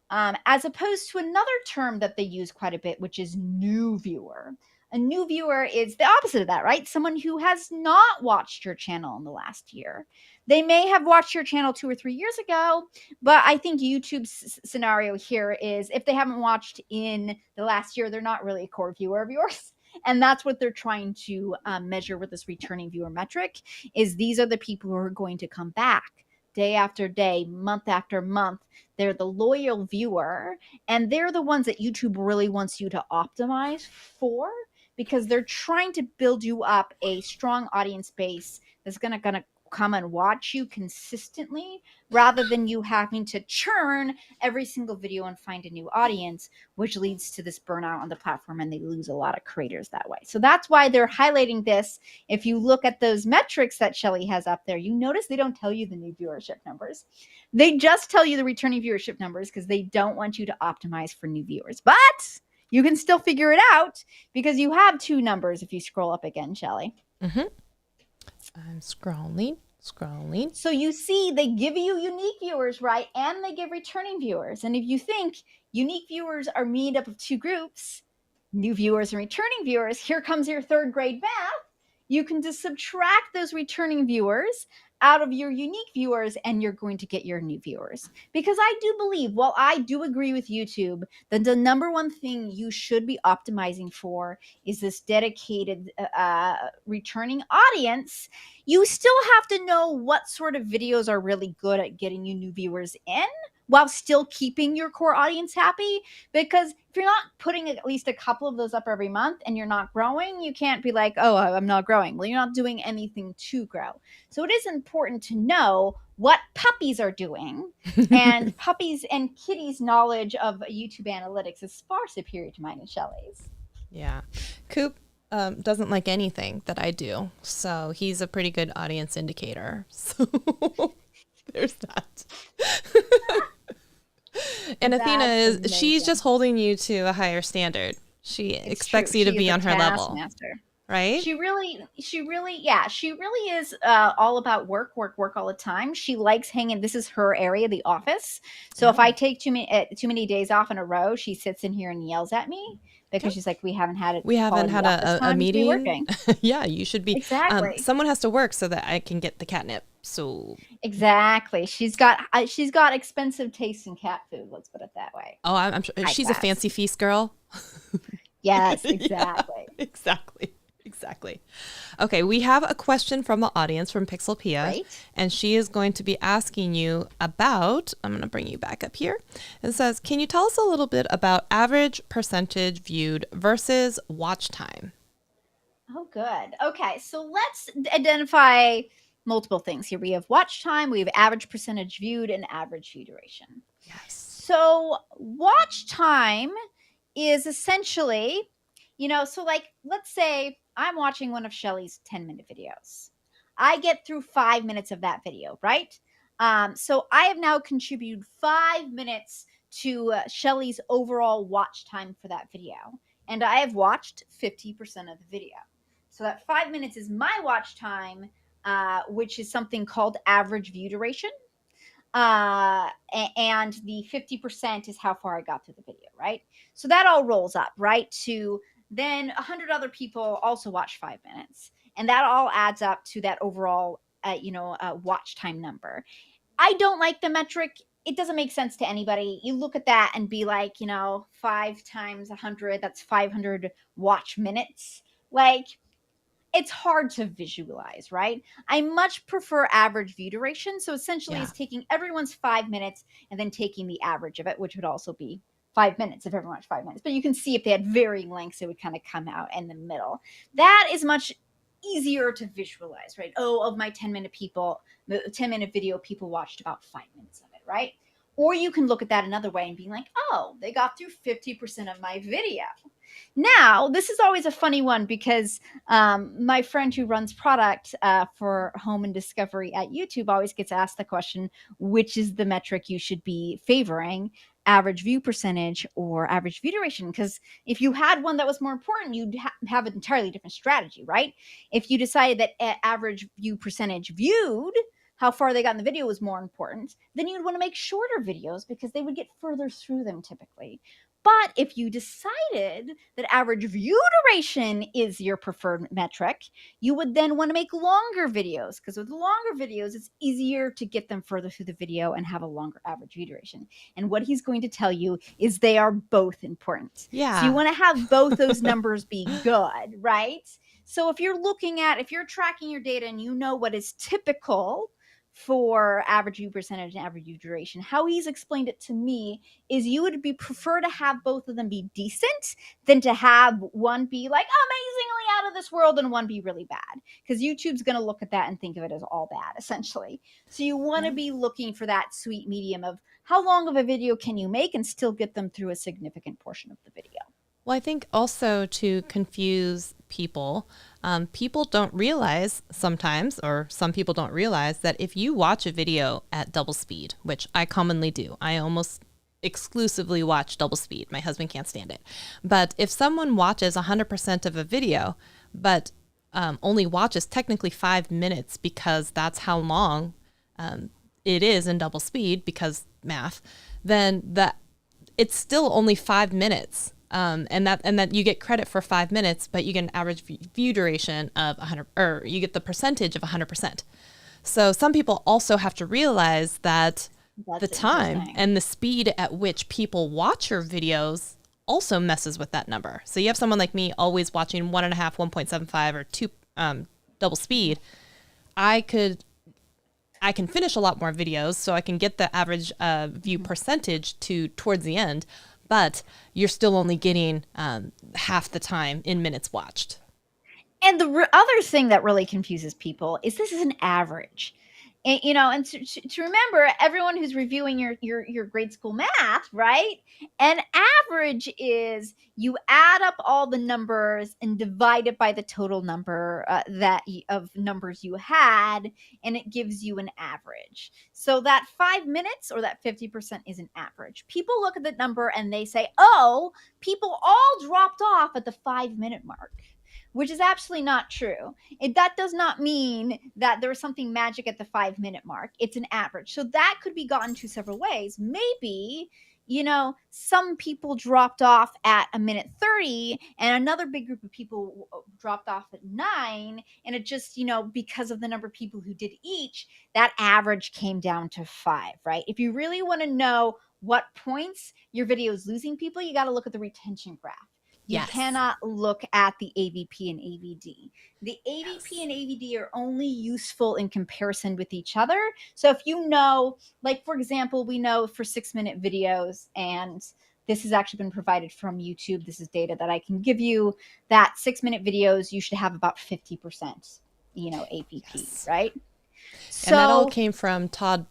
As opposed to another term that they use quite a bit, which is new viewer. A new viewer is the opposite of that, right? Someone who has not watched your channel in the last year. They may have watched your channel 2 or 3 years ago, but I think YouTube's scenario here is if they haven't watched in the last year, they're not really a core viewer of yours. And that's what they're trying to measure with this returning viewer metric, is these are the people who are going to come back day after day, month after month. They're the loyal viewer, and they're the ones that YouTube really wants you to optimize for, because they're trying to build you up a strong audience base that's going to come and watch you consistently, rather than you having to churn every single video and find a new audience, which leads to this burnout on the platform, and they lose a lot of creators that way. So that's why they're highlighting this. If you look at those metrics that Shelly has up there, you notice they don't tell you the new viewership numbers. They just tell you the returning viewership numbers because they don't want you to optimize for new viewers. But you can still figure it out because you have two numbers if you scroll up again, Shelly. I'm scrolling. So you see they give you unique viewers, right? And they give returning viewers. And if you think unique viewers are made up of two groups, new viewers and returning viewers, here comes your third grade math. You can just subtract those returning viewers out of your unique viewers and you're going to get your new viewers. Because I do believe, while I do agree with YouTube, that the number one thing you should be optimizing for is this dedicated returning audience. You still have to know what sort of videos are really good at getting you new viewers in while still keeping your core audience happy. Because if you're not putting at least a couple of those up every month and you're not growing, you can't be like, oh, I'm not growing. Well, you're not doing anything to grow. So it is important to know what puppies are doing. And puppies and kitties' knowledge of YouTube analytics is far superior to mine and Shelly's. Yeah. Coop doesn't like anything that I do. So he's a pretty good audience indicator. So there's that. And Athena she's just holding you to a higher standard. She expects you to be on her level. Right? She really is all about work all the time. She likes hanging. This is her area, the office. So if I take too many days off in a row, she sits in here and yells at me because she's like, we haven't had a meeting. Yeah, you should be. Exactly. Someone has to work so that I can get the catnip. So exactly, she's got expensive taste in cat food. Let's put it that way. Oh, I'm sure she's a fancy feast girl. Yes, exactly. Yeah, exactly. Okay, we have a question from the audience from Pixelpia, and she is going to be asking you about, I'm going to bring you back up here. It says, can you tell us a little bit about average percentage viewed versus watch time? Oh, good. Okay, so let's identify multiple things here. We have watch time, we have average percentage viewed, and average view duration. Yes. So watch time is essentially, so like, let's say I'm watching one of Shelly's 10-minute videos. I get through 5 minutes of that video, right? So I have now contributed 5 minutes to Shelly's overall watch time for that video. And I have watched 50% of the video. So that 5 minutes is my watch time, which is something called average view duration. And the 50% is how far I got through the video, right? So that all rolls up, right? To then 100 other people also watch 5 minutes. And that all adds up to that overall, watch time number. I don't like the metric. It doesn't make sense to anybody. You look at that and be like, 5 times 100, that's 500 watch minutes. Like, it's hard to visualize, right? I much prefer average view duration. So essentially it's taking everyone's 5 minutes and then taking the average of it, which would also be 5 minutes if everyone watched 5 minutes. But you can see if they had varying lengths, it would kind of come out in the middle. That is much easier to visualize, right? Oh, of my 10-minute video, people watched about 5 minutes of it, right? Or you can look at that another way and be like, oh, they got through 50% of my video. Now, this is always a funny one because my friend who runs product for home and discovery at YouTube always gets asked the question, which is the metric you should be favoring, average view percentage or average view duration? Because if you had one that was more important, you'd have an entirely different strategy, right? If you decided that average view percentage viewed, how far they got in the video was more important, then you'd want to make shorter videos because they would get further through them typically. But if you decided that average view duration is your preferred metric, you would then want to make longer videos because with longer videos, it's easier to get them further through the video and have a longer average view duration. And what he's going to tell you is they are both important. Yeah. So you want to have both those numbers be good, right? So if you're tracking your data and you know what is typical for average view percentage and average view duration, how he's explained it to me is you would prefer to have both of them be decent than to have one be like amazingly out of this world and one be really bad, because YouTube's going to look at that and think of it as all bad essentially. So you want to be looking for that sweet medium of how long of a video can you make and still get them through a significant portion of the video. Well, I think also to confuse people, people don't realize sometimes, or some people don't realize that if you watch a video at double speed, which I commonly do, I almost exclusively watch double speed. My husband can't stand it. But if someone watches 100% of a video, but only watches technically 5 minutes because that's how long it is in double speed because math, then it's still only 5 minutes. And that you get credit for 5 minutes, but you get an average view duration of 100, or you get the percentage of 100%. So some people also have to realize that the time and the speed at which people watch your videos also messes with that number. So you have someone like me always watching 1.5, 1.75, or 2 double speed. I can finish a lot more videos, so I can get the average view percentage towards the end, but you're still only getting half the time in minutes watched. And the other thing that really confuses people is this is an average. And, and to remember, everyone who's reviewing your grade school math, right? An average is you add up all the numbers and divide it by the total number of numbers you had, and it gives you an average. So that 5 minutes or that 50% is an average. People look at the number and they say, oh, people all dropped off at the 5-minute mark, which is absolutely not true. That does not mean that there is something magic at the 5-minute mark. It's an average. So that could be gotten to several ways. Maybe, some people dropped off at 1:30 and another big group of people dropped off at 9. And it just, because of the number of people who did each, that average came down to 5, right? If you really want to know what points your video is losing people, you got to look at the retention graph. You cannot look at the AVP and AVD. The AVP and AVD are only useful in comparison with each other. So if like for example, we know for 6-minute videos, and this has actually been provided from YouTube. This is data that I can give you, that 6-minute videos, you should have about 50%, AVP, right? So, and that all came from Todd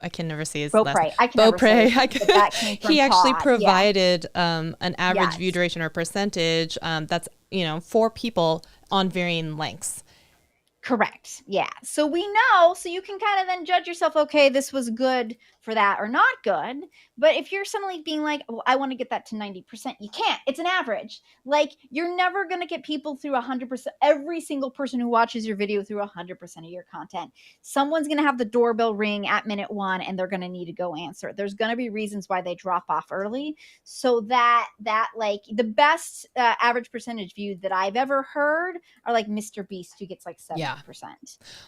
I can never say his last name. That came from he actually Todd. provided an average view duration or percentage that's for people on varying lengths. Correct. Yeah. So we know, so you can kind of then judge yourself, okay, this was good for that or not good. But if you're suddenly being like, well, I want to get that to 90%, you can't. It's an average. Like, you're never going to get people through 100%, every single person who watches your video through 100% of your content. Someone's going to have the doorbell ring at minute 1 and they're going to need to go answer. There's going to be reasons why they drop off early. So that like the best average percentage view that I've ever heard are like Mr. Beast, who gets like 70%. Yeah.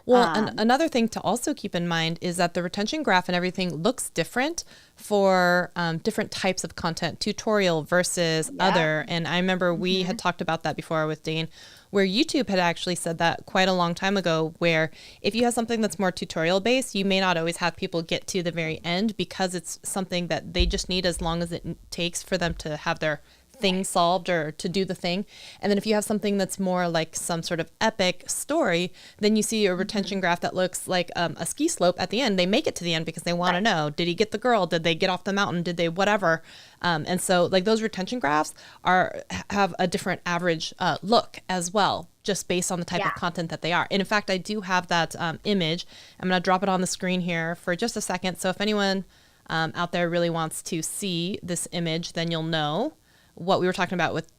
Well, and another thing to also keep in mind is that the retention graph and everything looks different for different types of content, tutorial versus other. And I remember we had talked about that before with Dane, where YouTube had actually said that quite a long time ago, where if you have something that's more tutorial based, you may not always have people get to the very end because it's something that they just need as long as it takes for them to have their thing solved or to do the thing. And then if you have something that's more like some sort of epic story, then you see a retention graph that looks like a ski slope at the end. They make it to the end because they want to know, did he get the girl? Did they get off the mountain? Did they whatever? And so like those retention graphs have a different average look as well, just based on the type of content that they are. And in fact, I do have that image. I'm going to drop it on the screen here for just a second. So if anyone out there really wants to see this image, then you'll know what we were talking about with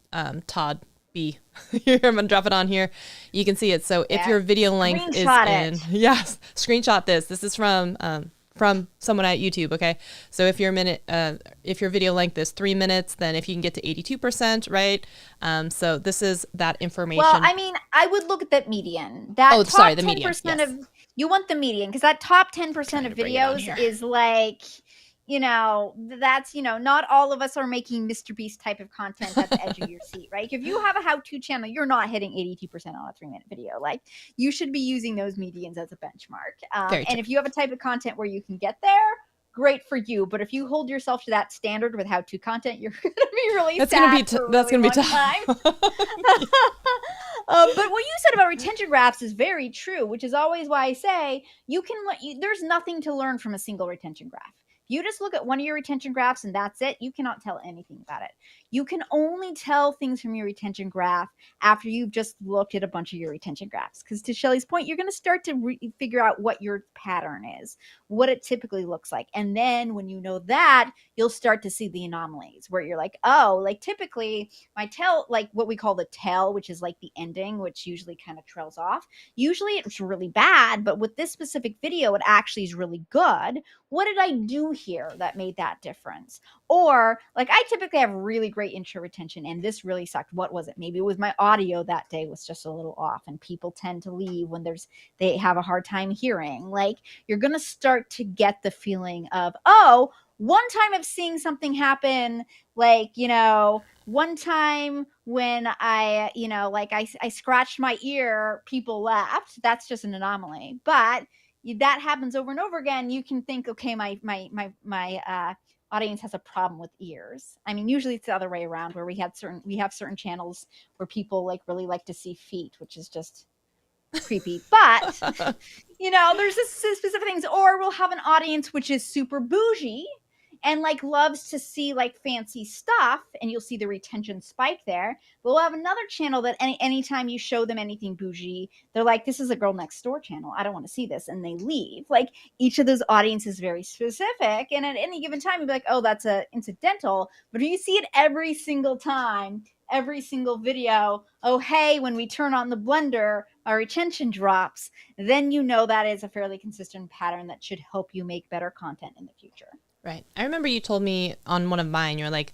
Todd B. Here, I'm gonna drop it on here. You can see it. So if your video length is screenshot this. This is from someone at YouTube. Okay, so if your video length is 3 minutes, then if you can get to 82%, right? So this is that information. Well, I mean, I would look at that median. The median. Yes. You want the median because that top 10% of videos is like, that's, not all of us are making Mr. Beast type of content at the edge of your seat, right? If you have a how-to channel, you're not hitting 82% on a 3-minute video. Like, you should be using those medians as a benchmark. And if you have a type of content where you can get there, great for you. But if you hold yourself to that standard with how-to content, you're going to be really sad. That's going to be tough. But what you said about retention graphs is very true, which is always why I say there's nothing to learn from a single retention graph. you just look at one of your retention graphs and that's it, you cannot tell anything about it. You can only tell things from your retention graph after you've just looked at a bunch of your retention graphs. Because to Shelly's point, you're going to start to figure out what your pattern is, what it typically looks like. And then when you know that, you'll start to see the anomalies where you're like, oh, like typically my tail, like what we call the tail, which is like the ending, which usually kind of trails off. Usually it's really bad, but with this specific video, it actually is really good. What did I do here that made that difference? Or like I typically have really great intro retention and this really sucked. What was it? Maybe it was my audio that day was just a little off, and people tend to leave when they have a hard time hearing. Like you're going to start to get the feeling of, oh, one time of seeing something happen, like, one time when I, like I scratched my ear, people laughed. That's just an anomaly. But that happens over and over again. You can think, okay, my audience has a problem with ears. I mean, usually it's the other way around, where we have certain channels where people like really like to see feet, which is just creepy. But there's this specific things. Or we'll have an audience which is super bougie and like loves to see like fancy stuff, and you'll see the retention spike there. But we'll have another channel that anytime you show them anything bougie, they're like, this is a girl next door channel, I don't want to see this, and they leave. Like each of those audiences is very specific, and at any given time you'll be like, oh, that's a incidental. But if you see it every single time, every single video, oh hey, when we turn on the blender our retention drops, then that is a fairly consistent pattern that should help you make better content in the future. Right. I remember you told me on one of mine, you're like,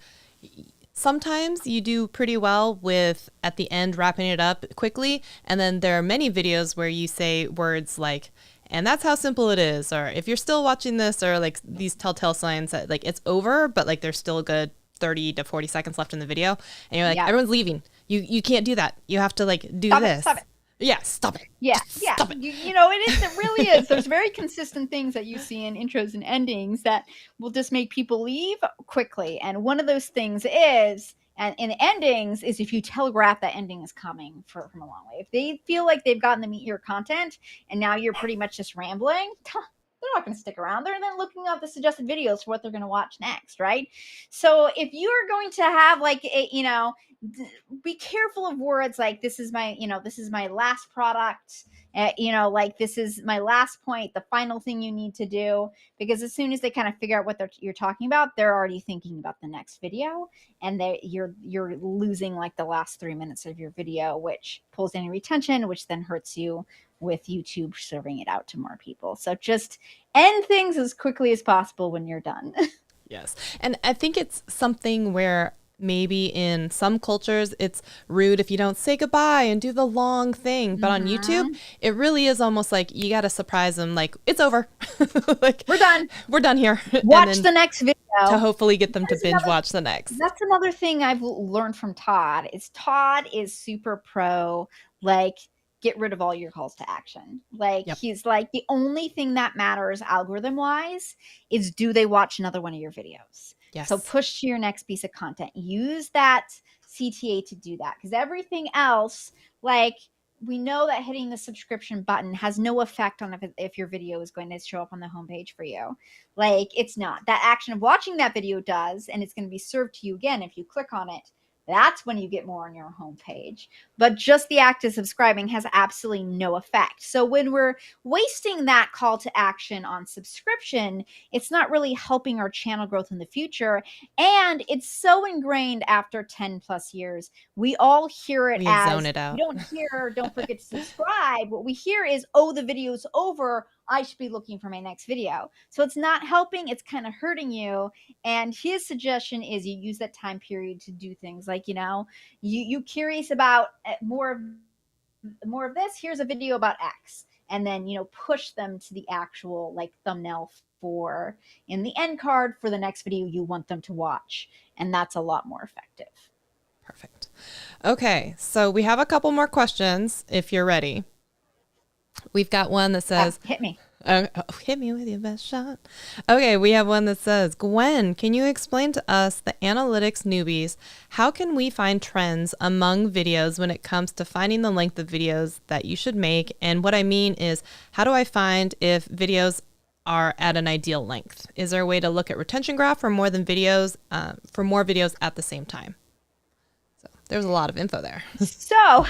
sometimes you do pretty well with at the end wrapping it up quickly. And then there are many videos where you say words like, and that's how simple it is. Or if you're still watching this, or like these telltale signs that like it's over, but like there's still a good 30 to 40 seconds left in the video. And you're like, everyone's leaving. You can't do that. You have to like do this. Stop it. Yeah, stop it. Yeah, Stop it. It really is. There's very consistent things that you see in intros and endings that will just make people leave quickly. And one of those things is, and in endings, is if you telegraph that ending is coming from a long way. If they feel like they've gotten to meet your content and now you're pretty much just rambling, they're not going to stick around. They're then looking up the suggested videos for what they're going to watch next, right? So if you are going to have like be careful of words like this is my last product, like this is my last point, the final thing you need to do, because as soon as they kind of figure out what you're talking about, they're already thinking about the next video, and you're losing like the last 3 minutes of your video, which pulls any retention, which then hurts you with YouTube serving it out to more people. So just end things as quickly as possible when you're done. Yes. And I think it's something where maybe in some cultures it's rude if you don't say goodbye and do the long thing. But on YouTube, it really is almost like you got to surprise them. Like, it's over. Like, we're done. We're done here. Watch the next video. To hopefully get them to binge watch the next. That's another thing I've learned from Todd is super pro, like, get rid of all your calls to action. Like, he's like, the only thing that matters algorithm wise is, do they watch another one of your videos? Yes. So push to your next piece of content. Use that CTA to do that. Because everything else, like, we know that hitting the subscription button has no effect on if your video is going to show up on the homepage for you. Like, it's not. That action of watching that video does, and it's going to be served to you again if you click on it. That's when you get more on your homepage. But just the act of subscribing has absolutely no effect. So when we're wasting that call to action on subscription, it's not really helping our channel growth in the future. And it's so ingrained after 10 plus years. We all hear it as, zone it out. We don't hear, don't forget to subscribe. What we hear is, oh, the video's over, I should be looking for my next video. So it's not helping, it's kind of hurting you. And his suggestion is you use that time period to do things like, you curious about more of this, here's a video about X. And then, push them to the actual like thumbnail for in the end card for the next video you want them to watch. And that's a lot more effective. Perfect. Okay. So we have a couple more questions if you're ready. We've got one that says, hit me. Hit me with your best shot. Okay, we have one that says, Gwen, can you explain to us, the analytics newbies, how can we find trends among videos when it comes to finding the length of videos that you should make? And what I mean is, how do I find if videos are at an ideal length? Is there a way to look at retention graph for more videos at the same time? So there's a lot of info there. So,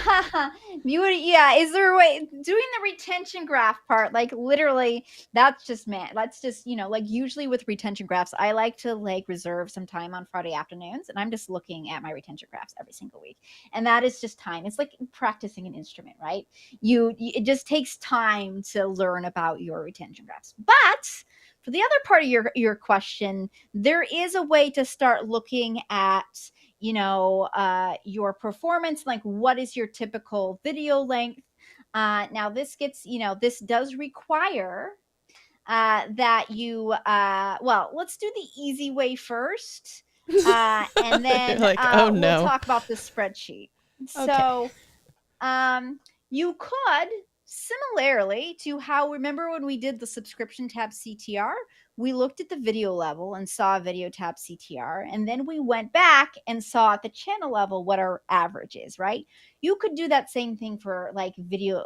yeah, is there a way doing the retention graph part? Like literally, that's just like usually with retention graphs, I like to like reserve some time on Friday afternoons, and I'm just looking at my retention graphs every single week, and that is just time. It's like practicing an instrument, right? It just takes time to learn about your retention graphs, but for the other part of your question, there is a way to start looking at your performance, like what is your typical video length. Now this does require that you well, let's do the easy way first, and then like, oh no, we'll talk about the spreadsheet. Okay. So you could, similarly to how, remember when we did the subscription tab CTR, we looked at the video level and saw video tab CTR, and then we went back and saw at the channel level what our average is, right? You could do that same thing for like video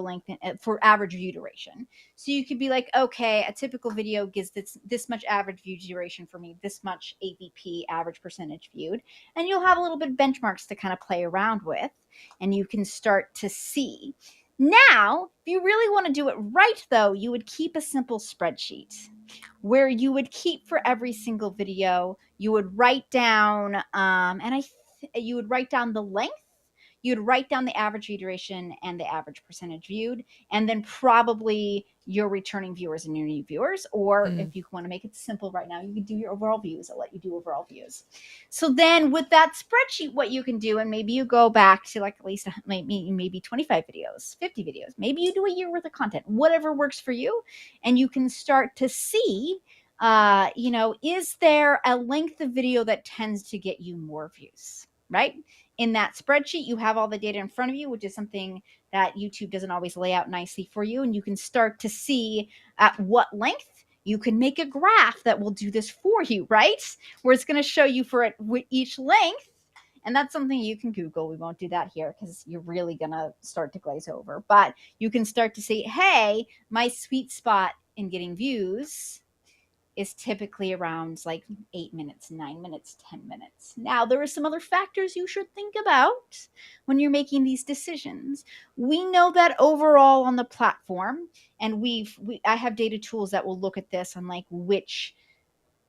length for average view duration. So you could be like, okay, a typical video gives this much average view duration for me, this much AVP, average percentage viewed, and you'll have a little bit of benchmarks to kind of play around with, and you can start to see. Now, if you really want to do it right, though, you would keep a simple spreadsheet where you would keep for every single video, you would write down, you would write down the length, you'd write down the average view duration and the average percentage viewed, and then probably your returning viewers and your new viewers. Or if you want to make it simple right now, you could do your overall views. I'll let you do overall views. So then with that spreadsheet, what you can do, and maybe you go back to like at least maybe 25 videos, 50 videos, maybe you do a year worth of content, whatever works for you. And you can start to see, is there a length of video that tends to get you more views, right? In that spreadsheet, you have all the data in front of you, which is something that YouTube doesn't always lay out nicely for you. And you can start to see at what length. You can make a graph that will do this for you, right? Where it's going to show you for each length. And that's something you can Google. We won't do that here because you're really going to start to glaze over. But you can start to see, hey, my sweet spot in getting views is typically around like 8 minutes, 9 minutes, 10 minutes. Now, there are some other factors you should think about when you're making these decisions. We know that overall on the platform, and I have data tools that will look at this on like which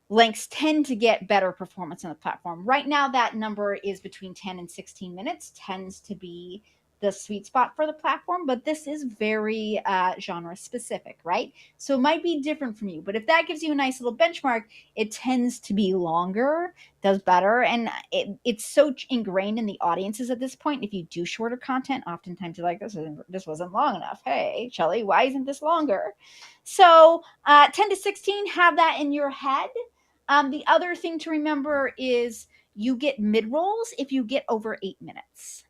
lengths tend to get better performance on the platform. Right now, that number is between 10 and 16 minutes, tends to be the sweet spot for the platform, but this is very genre specific, right? So it might be different from you, but if that gives you a nice little benchmark, it tends to be longer, does better, and it's so ingrained in the audiences at this point. If you do shorter content, oftentimes you're like, this wasn't long enough. Hey, Shelly, why isn't this longer? So 10 to 16, have that in your head. The other thing to remember is you get mid-rolls if you get over 8 minutes.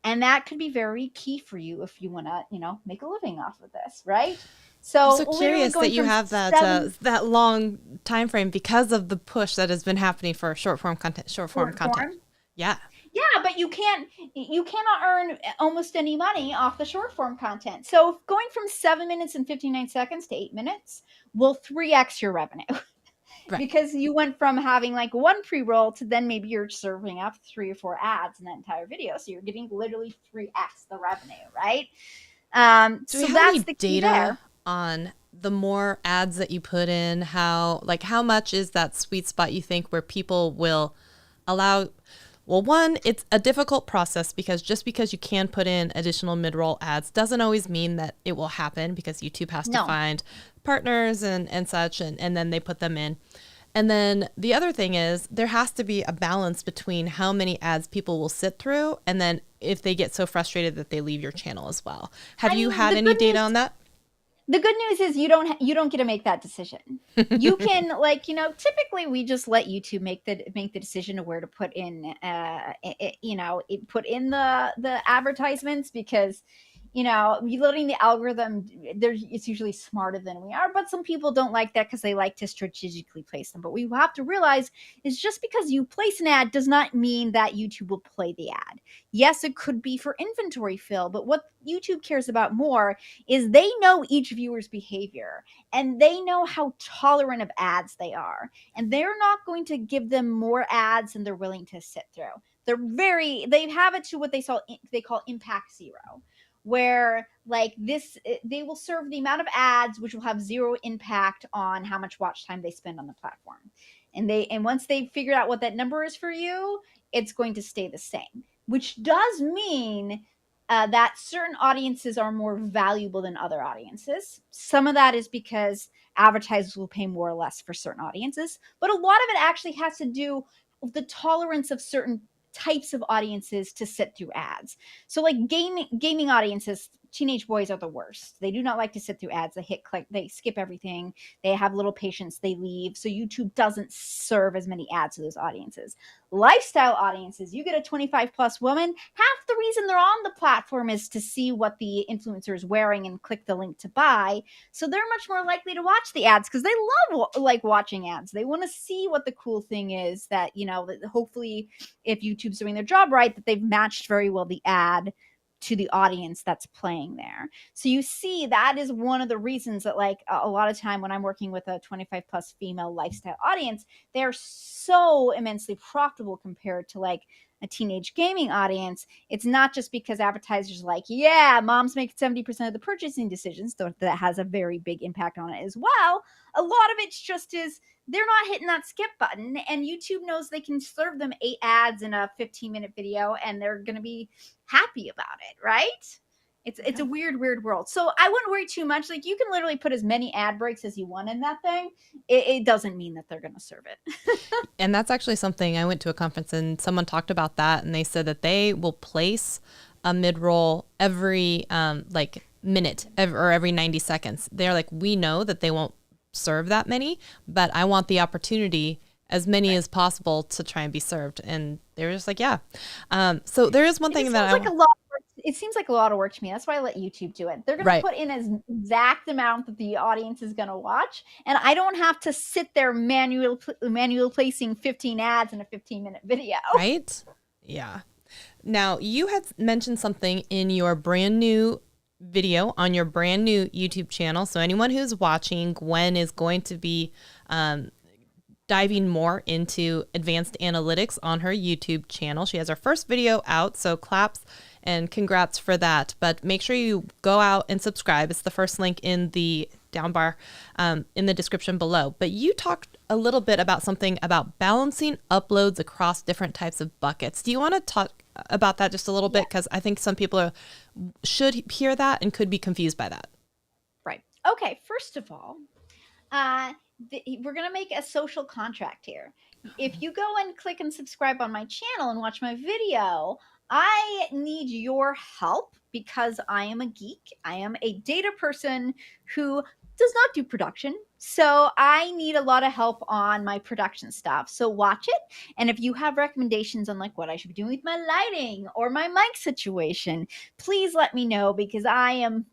And that could be very key for you if you want to, make a living off of this, right? So I'm so curious that you have that long time frame because of the push that has been happening for short form content. Yeah. Yeah, but you cannot earn almost any money off the short form content. So going from 7 minutes and 59 seconds to 8 minutes will 3x your revenue. Right. Because you went from having like one pre-roll to then maybe you're serving up 3 or 4 ads in that entire video. So you're getting literally 3x the revenue, right? So that's the key there. On the more ads that you put in, how much is that sweet spot you think where people will allow? Well, one, it's a difficult process because just because you can put in additional mid-roll ads doesn't always mean that it will happen, because YouTube has to find partners and such, and then they put them in. And then the other thing is there has to be a balance between how many ads people will sit through, and then if they get so frustrated that they leave your channel as well. Have you had any data on that? The good news is you don't get to make that decision. You can typically we just let YouTube make the decision of where to put in put in the advertisements, because you letting the algorithm, it's usually smarter than we are, but some people don't like that because they like to strategically place them. But we have to realize is just because you place an ad does not mean that YouTube will play the ad. Yes, it could be for inventory fill, but what YouTube cares about more is they know each viewer's behavior and they know how tolerant of ads they are. And they're not going to give them more ads than they're willing to sit through. They have it to what they call impact zero, where like this they will serve the amount of ads which will have zero impact on how much watch time they spend on the platform. And once they've figured out what that number is for you, it's going to stay the same, which does mean that certain audiences are more valuable than other audiences. Some of that is because advertisers will pay more or less for certain audiences, but a lot of it actually has to do with the tolerance of certain types of audiences to sit through ads. So like gaming audiences, teenage boys are the worst. They do not like to sit through ads. They hit click, they skip everything. They have little patience, they leave. So YouTube doesn't serve as many ads to those audiences. Lifestyle audiences, you get a 25 plus woman, half the reason they're on the platform is to see what the influencer is wearing and click the link to buy. So they're much more likely to watch the ads because they love like watching ads. They want to see what the cool thing is that, that hopefully if YouTube's doing their job right, that they've matched very well the ad to the audience that's playing there. So you see, that is one of the reasons that like a lot of time when I'm working with a 25 plus female lifestyle audience, they're so immensely profitable compared to like a teenage gaming audience. It's not just because advertisers are like, yeah, moms make 70% of the purchasing decisions, so that has a very big impact on it as well. A lot of it's just is they're not hitting that skip button, and YouTube knows they can serve them 8 ads in a 15-minute video and they're going to be happy about it, right? It's a weird world. So I wouldn't worry too much. Like you can literally put as many ad breaks as you want in that thing. It doesn't mean that they're going to serve it. And that's actually something I went to a conference and someone talked about that, and they said that they will place a mid-roll every like minute or every 90 seconds. They're like, we know that they won't serve that many, but I want the opportunity as many as possible to try and be served. And they were just like, yeah. So there is one thing that it seems like a lot of work to me. That's why I let YouTube do it. They're going to put in as exact amount that the audience is going to watch. And I don't have to sit there manual placing 15 ads in a 15-minute video. Right? Yeah. Now, you had mentioned something in your brand new video on your brand new YouTube channel. So anyone who's watching, Gwen is going to be diving more into advanced analytics on her YouTube channel. She has her first video out, so claps and congrats for that. But make sure you go out and subscribe. It's the first link in the down bar in the description below. But you talked a little bit about something about balancing uploads across different types of buckets. Do you want to talk about that just a little bit? Because I think some people should hear that and could be confused by that. Right. Okay. First of all, we're going to make a social contract here. If you go and click and subscribe on my channel and watch my video, I need your help because I am a geek. I am a data person who does not do production. So I need a lot of help on my production stuff. So watch it. And if you have recommendations on like what I should be doing with my lighting or my mic situation, please let me know because I am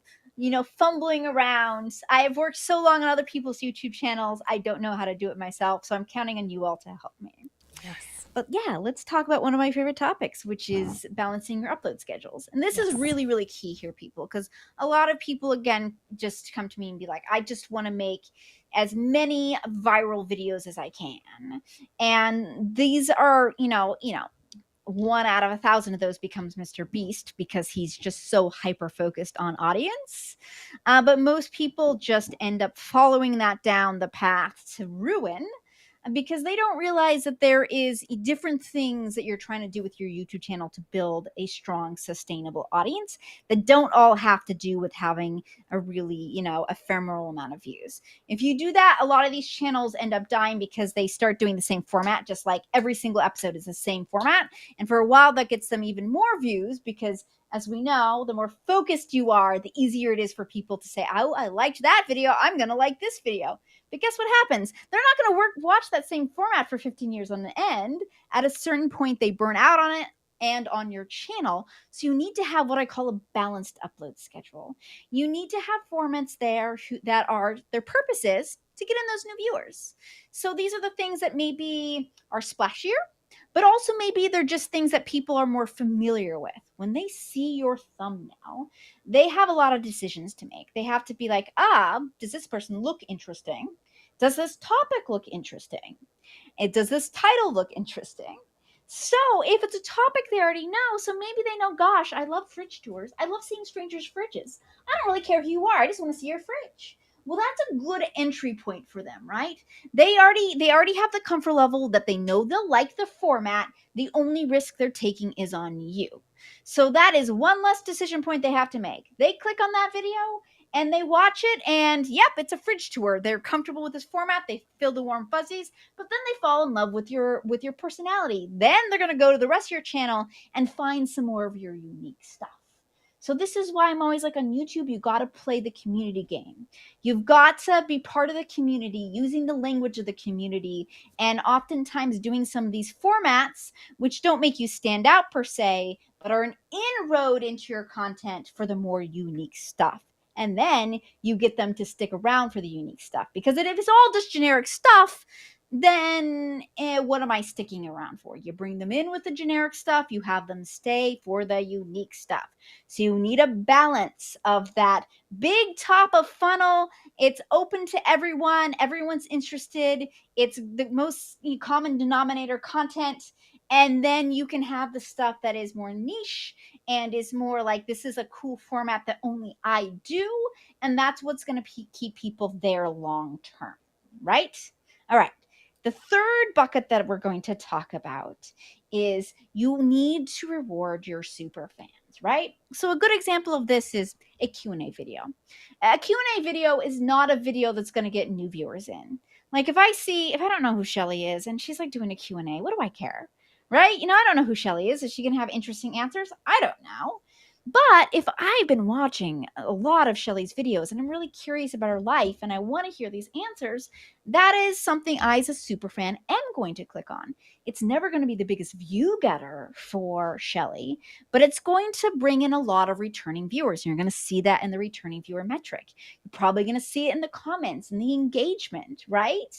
fumbling around. I have worked so long on other people's YouTube channels. I don't know how to do it myself. So I'm counting on you all to help me. Yes. But yeah, let's talk about one of my favorite topics, which is balancing your upload schedules. And this is really, really key here, people, because a lot of people, again, just come to me and be like, I just want to make as many viral videos as I can. And these are, 1 out of 1,000 of those becomes Mr. Beast because he's just so hyper focused on audience. But most people just end up following that down the path to ruin because they don't realize that there is different things that you're trying to do with your YouTube channel to build a strong, sustainable audience that don't all have to do with having a really, ephemeral amount of views. If you do that, a lot of these channels end up dying because they start doing the same format, just like every single episode is the same format. And for a while, that gets them even more views because as we know, the more focused you are, the easier it is for people to say, oh, I liked that video. I'm going to like this video. But guess what happens? They're not going to watch that same format for 15 years on the end. At a certain point, they burn out on it and on your channel. So you need to have what I call a balanced upload schedule. You need to have formats there that are their purpose is to get in those new viewers. So these are the things that maybe are splashier, but also maybe they're just things that people are more familiar with. When they see your thumbnail, they have a lot of decisions to make. They have to be like, does this person look interesting? Does this topic look interesting? Does this title look interesting? So if it's a topic they already know, so maybe they know, gosh, I love fridge tours. I love seeing strangers' fridges. I don't really care who you are. I just want to see your fridge. Well, that's a good entry point for them, right? They already have the comfort level that they know they'll like the format. The only risk they're taking is on you. So that is one less decision point they have to make. They click on that video and they watch it, and yep, it's a fridge tour. They're comfortable with this format. They feel the warm fuzzies, but then they fall in love with your personality. Then they're going to go to the rest of your channel and find some more of your unique stuff. So this is why I'm always like, on YouTube, you got to play the community game. You've got to be part of the community, using the language of the community, and oftentimes doing some of these formats, which don't make you stand out per se, but are an inroad into your content for the more unique stuff. And then you get them to stick around for the unique stuff. Because if it's all just generic stuff, then what am I sticking around for? You bring them in with the generic stuff, you have them stay for the unique stuff. So you need a balance of that big top of funnel. It's open to everyone, everyone's interested, it's the most common denominator content. And then you can have the stuff that is more niche and is more like, this is a cool format that only I do. And that's what's going to keep people there long term, right? All right. The third bucket that we're going to talk about is you need to reward your super fans, right? So a good example of this is a Q&A video. A Q&A video is not a video that's going to get new viewers in. Like if I don't know who Shelly is and she's like doing a Q&A, what do I care? Right? I don't know who Shelly is. Is she going to have interesting answers? I don't know. But if I've been watching a lot of Shelly's videos and I'm really curious about her life and I want to hear these answers, that is something I, as a super fan, am going to click on. It's never going to be the biggest view getter for Shelly, but it's going to bring in a lot of returning viewers. And you're going to see that in the returning viewer metric. You're probably going to see it in the comments and the engagement, right?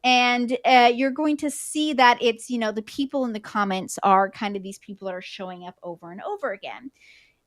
And you're going to see that it's, the people in the comments are kind of these people that are showing up over and over again.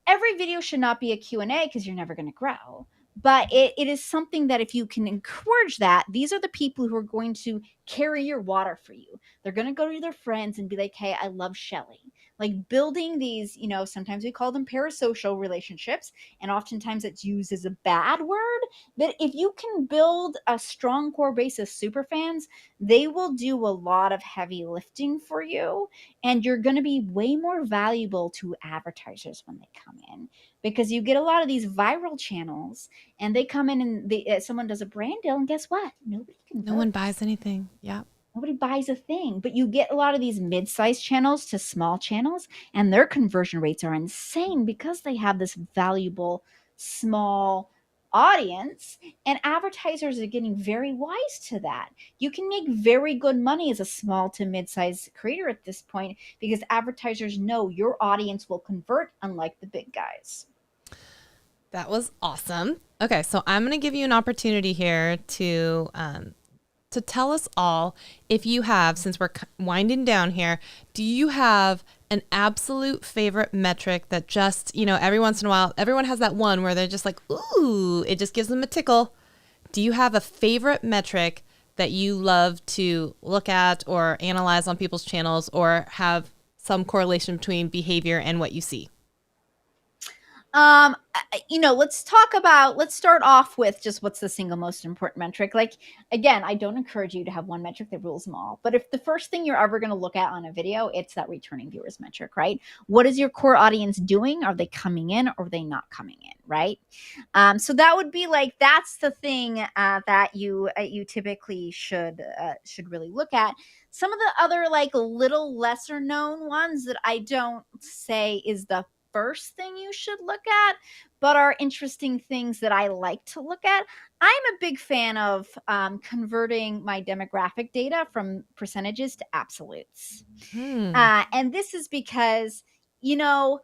Every video should not be a Q&A because you're never going to grow. But it is something that if you can encourage that, these are the people who are going to carry your water for you. They're going to go to their friends and be like, hey, I love Shelly. Like building these, sometimes we call them parasocial relationships, and oftentimes it's used as a bad word. But if you can build a strong core base of super fans, they will do a lot of heavy lifting for you. And you're going to be way more valuable to advertisers when they come in, because you get a lot of these viral channels and they come in and someone does a brand deal, and guess what? Nobody converts. No one buys anything. Yeah. Nobody buys a thing. But you get a lot of these mid-sized channels to small channels, and their conversion rates are insane because they have this valuable small audience, and advertisers are getting very wise to that. You can make very good money as a small to mid-sized creator at this point because advertisers know your audience will convert, unlike the big guys. That was awesome. Okay, so I'm going to give you an opportunity here to tell us all, if you have, since we're winding down here, do you have an absolute favorite metric that just, every once in a while, everyone has that one where they're just like, ooh, it just gives them a tickle. Do you have a favorite metric that you love to look at or analyze on people's channels, or have some correlation between behavior and what you see? Let's start off with just what's the single most important metric. Like, again, I don't encourage you to have one metric that rules them all. But if the first thing you're ever going to look at on a video, it's that returning viewers metric, right? What is your core audience doing? Are they coming in or are they not coming in, right? So that would be like, that's the thing that you typically should really look at. Some of the other like little lesser known ones that I don't say is the first thing you should look at, but are interesting things that I like to look at. I'm a big fan of converting my demographic data from percentages to absolutes. And this is because, you know,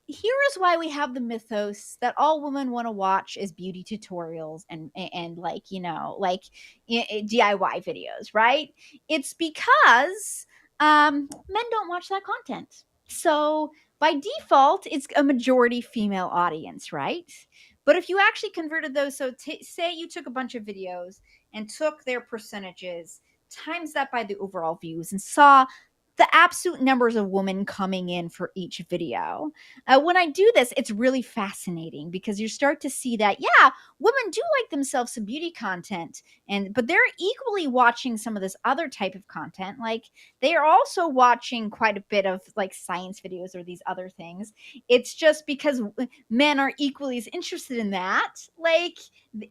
here is why we have the mythos that all women want to watch is beauty tutorials and like, you know, like DIY videos, right? It's because men don't watch that content. So by default, it's a majority female audience, right? But if you actually converted those, so say you took a bunch of videos and took their percentages, times that by the overall views, and saw the absolute numbers of women coming in for each video. When I do this, it's really fascinating because you start to see that, yeah, women do like themselves some beauty content, but they're equally watching some of this other type of content. Like they are also watching quite a bit of like science videos or these other things. It's just because men are equally as interested in that, like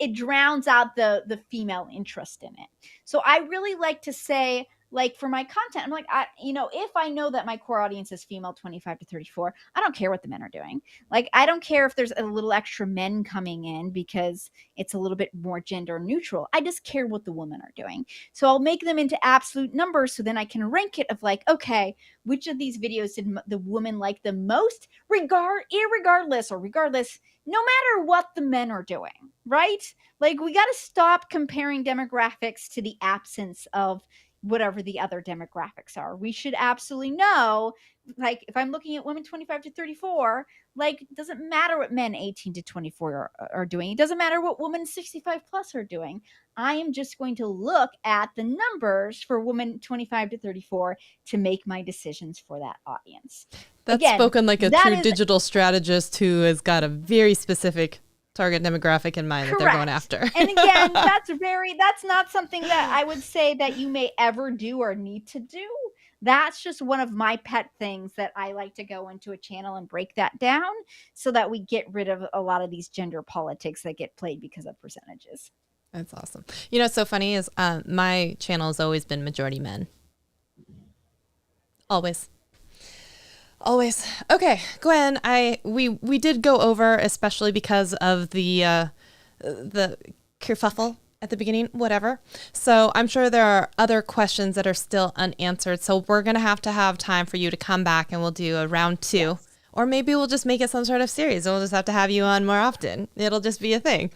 it drowns out the female interest in it. So I really like to say, like for my content, I'm like, if I know that my core audience is female 25 to 34, I don't care what the men are doing. Like, I don't care if there's a little extra men coming in because it's a little bit more gender neutral. I just care what the women are doing. So I'll make them into absolute numbers so then I can rank it of like, okay, which of these videos did the woman like the most, regardless, no matter what the men are doing, right? Like, we got to stop comparing demographics to the absence of whatever the other demographics are. We should absolutely know, like if I'm looking at women 25 to 34, like it doesn't matter what men 18 to 24 are doing. It doesn't matter what women 65 plus are doing. I am just going to look at the numbers for women 25 to 34 to make my decisions for that audience. That's Again, spoken like a true digital strategist who has got a very specific target demographic in mind. Correct. That they're going after. And again, that's not something that I would say that you may ever do or need to do. That's just one of my pet things that I like to go into a channel and break that down so that we get rid of a lot of these gender politics that get played because of percentages. That's awesome. You know, what's so funny is my channel has always been majority men. Always. Okay, Gwen, we did go over, especially because of the kerfuffle at the beginning, whatever. So I'm sure there are other questions that are still unanswered. So we're going to have time for you to come back and we'll do a round 2. Yes. Or maybe we'll just make it some sort of series. We'll just have to have you on more often. It'll just be a thing.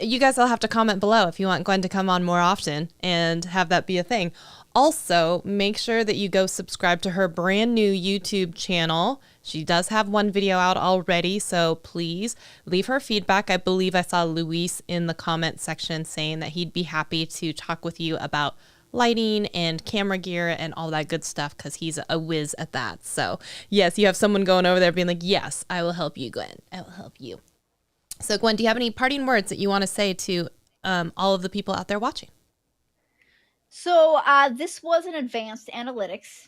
You guys will have to comment below if you want Gwen to come on more often and have that be a thing. Also, make sure that you go subscribe to her brand new YouTube channel. She does have one video out already, so please leave her feedback. I believe I saw Luis in the comment section saying that he'd be happy to talk with you about lighting and camera gear and all that good stuff because he's a whiz at that. So yes, you have someone going over there being like, yes, I will help you, Gwen. I will help you. So Gwen, do you have any parting words that you want to say to all of the people out there watching? So this was an advanced analytics,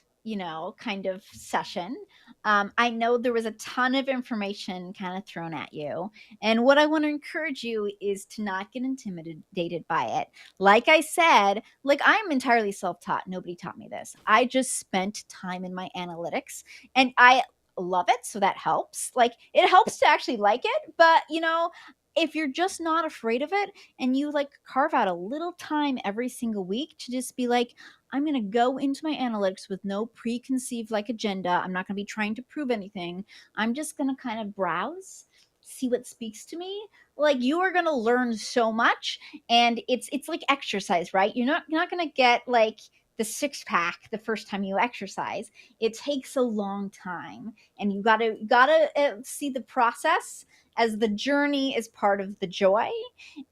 kind of session. I know there was a ton of information kind of thrown at you. And what I want to encourage you is to not get intimidated by it. Like I said, like I'm entirely self-taught. Nobody taught me this. I just spent time in my analytics and I love it. So that helps. Like it helps to actually like it. But, if you're just not afraid of it and you like carve out a little time every single week to just be like, I'm going to go into my analytics with no preconceived like agenda. I'm not going to be trying to prove anything. I'm just going to kind of browse, see what speaks to me. Like you are going to learn so much and it's like exercise, right? You're not going to get like the 6-pack the first time you exercise. It takes a long time and you gotta see the process as the journey is part of the joy,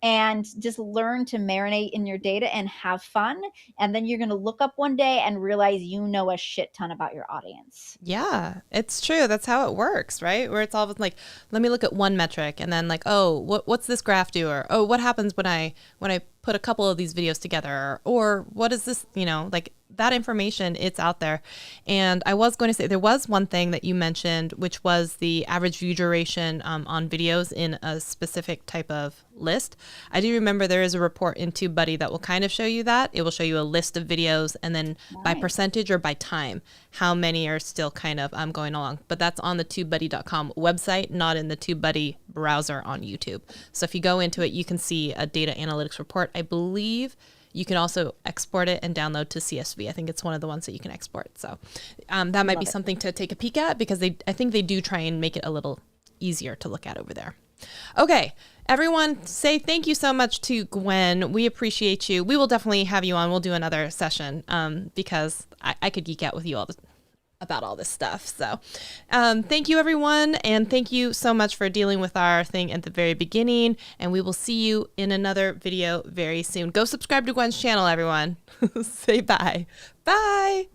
and just learn to marinate in your data and have fun. And then you're going to look up one day and realize you know a shit ton about your audience. Yeah, it's true. That's how it works, right? Where it's always like, let me look at one metric and then like, oh, what's this graph do? Or, oh, what happens when I put a couple of these videos together? Or what is this, like that information, it's out there. And I was going to say, there was one thing that you mentioned, which was the average view duration on videos in a specific type of list. I do remember there is a report in TubeBuddy that will kind of show you that. It will show you a list of videos and then by percentage or by time, how many are still kind of going along. But that's on the TubeBuddy.com website, not in the TubeBuddy browser on YouTube. So if you go into it, you can see a data analytics report. I believe you can also export it and download to CSV. I think it's one of the ones that you can export. So that might be something to take a peek at, because I think they do try and make it a little easier to look at over there. Okay, everyone, say thank you so much to Gwen. We appreciate you. We will definitely have you on. We'll do another session because I could geek out with you about all this stuff. So thank you, everyone. And thank you so much for dealing with our thing at the very beginning. And we will see you in another video very soon. Go subscribe to Gwen's channel, everyone. Say bye. Bye.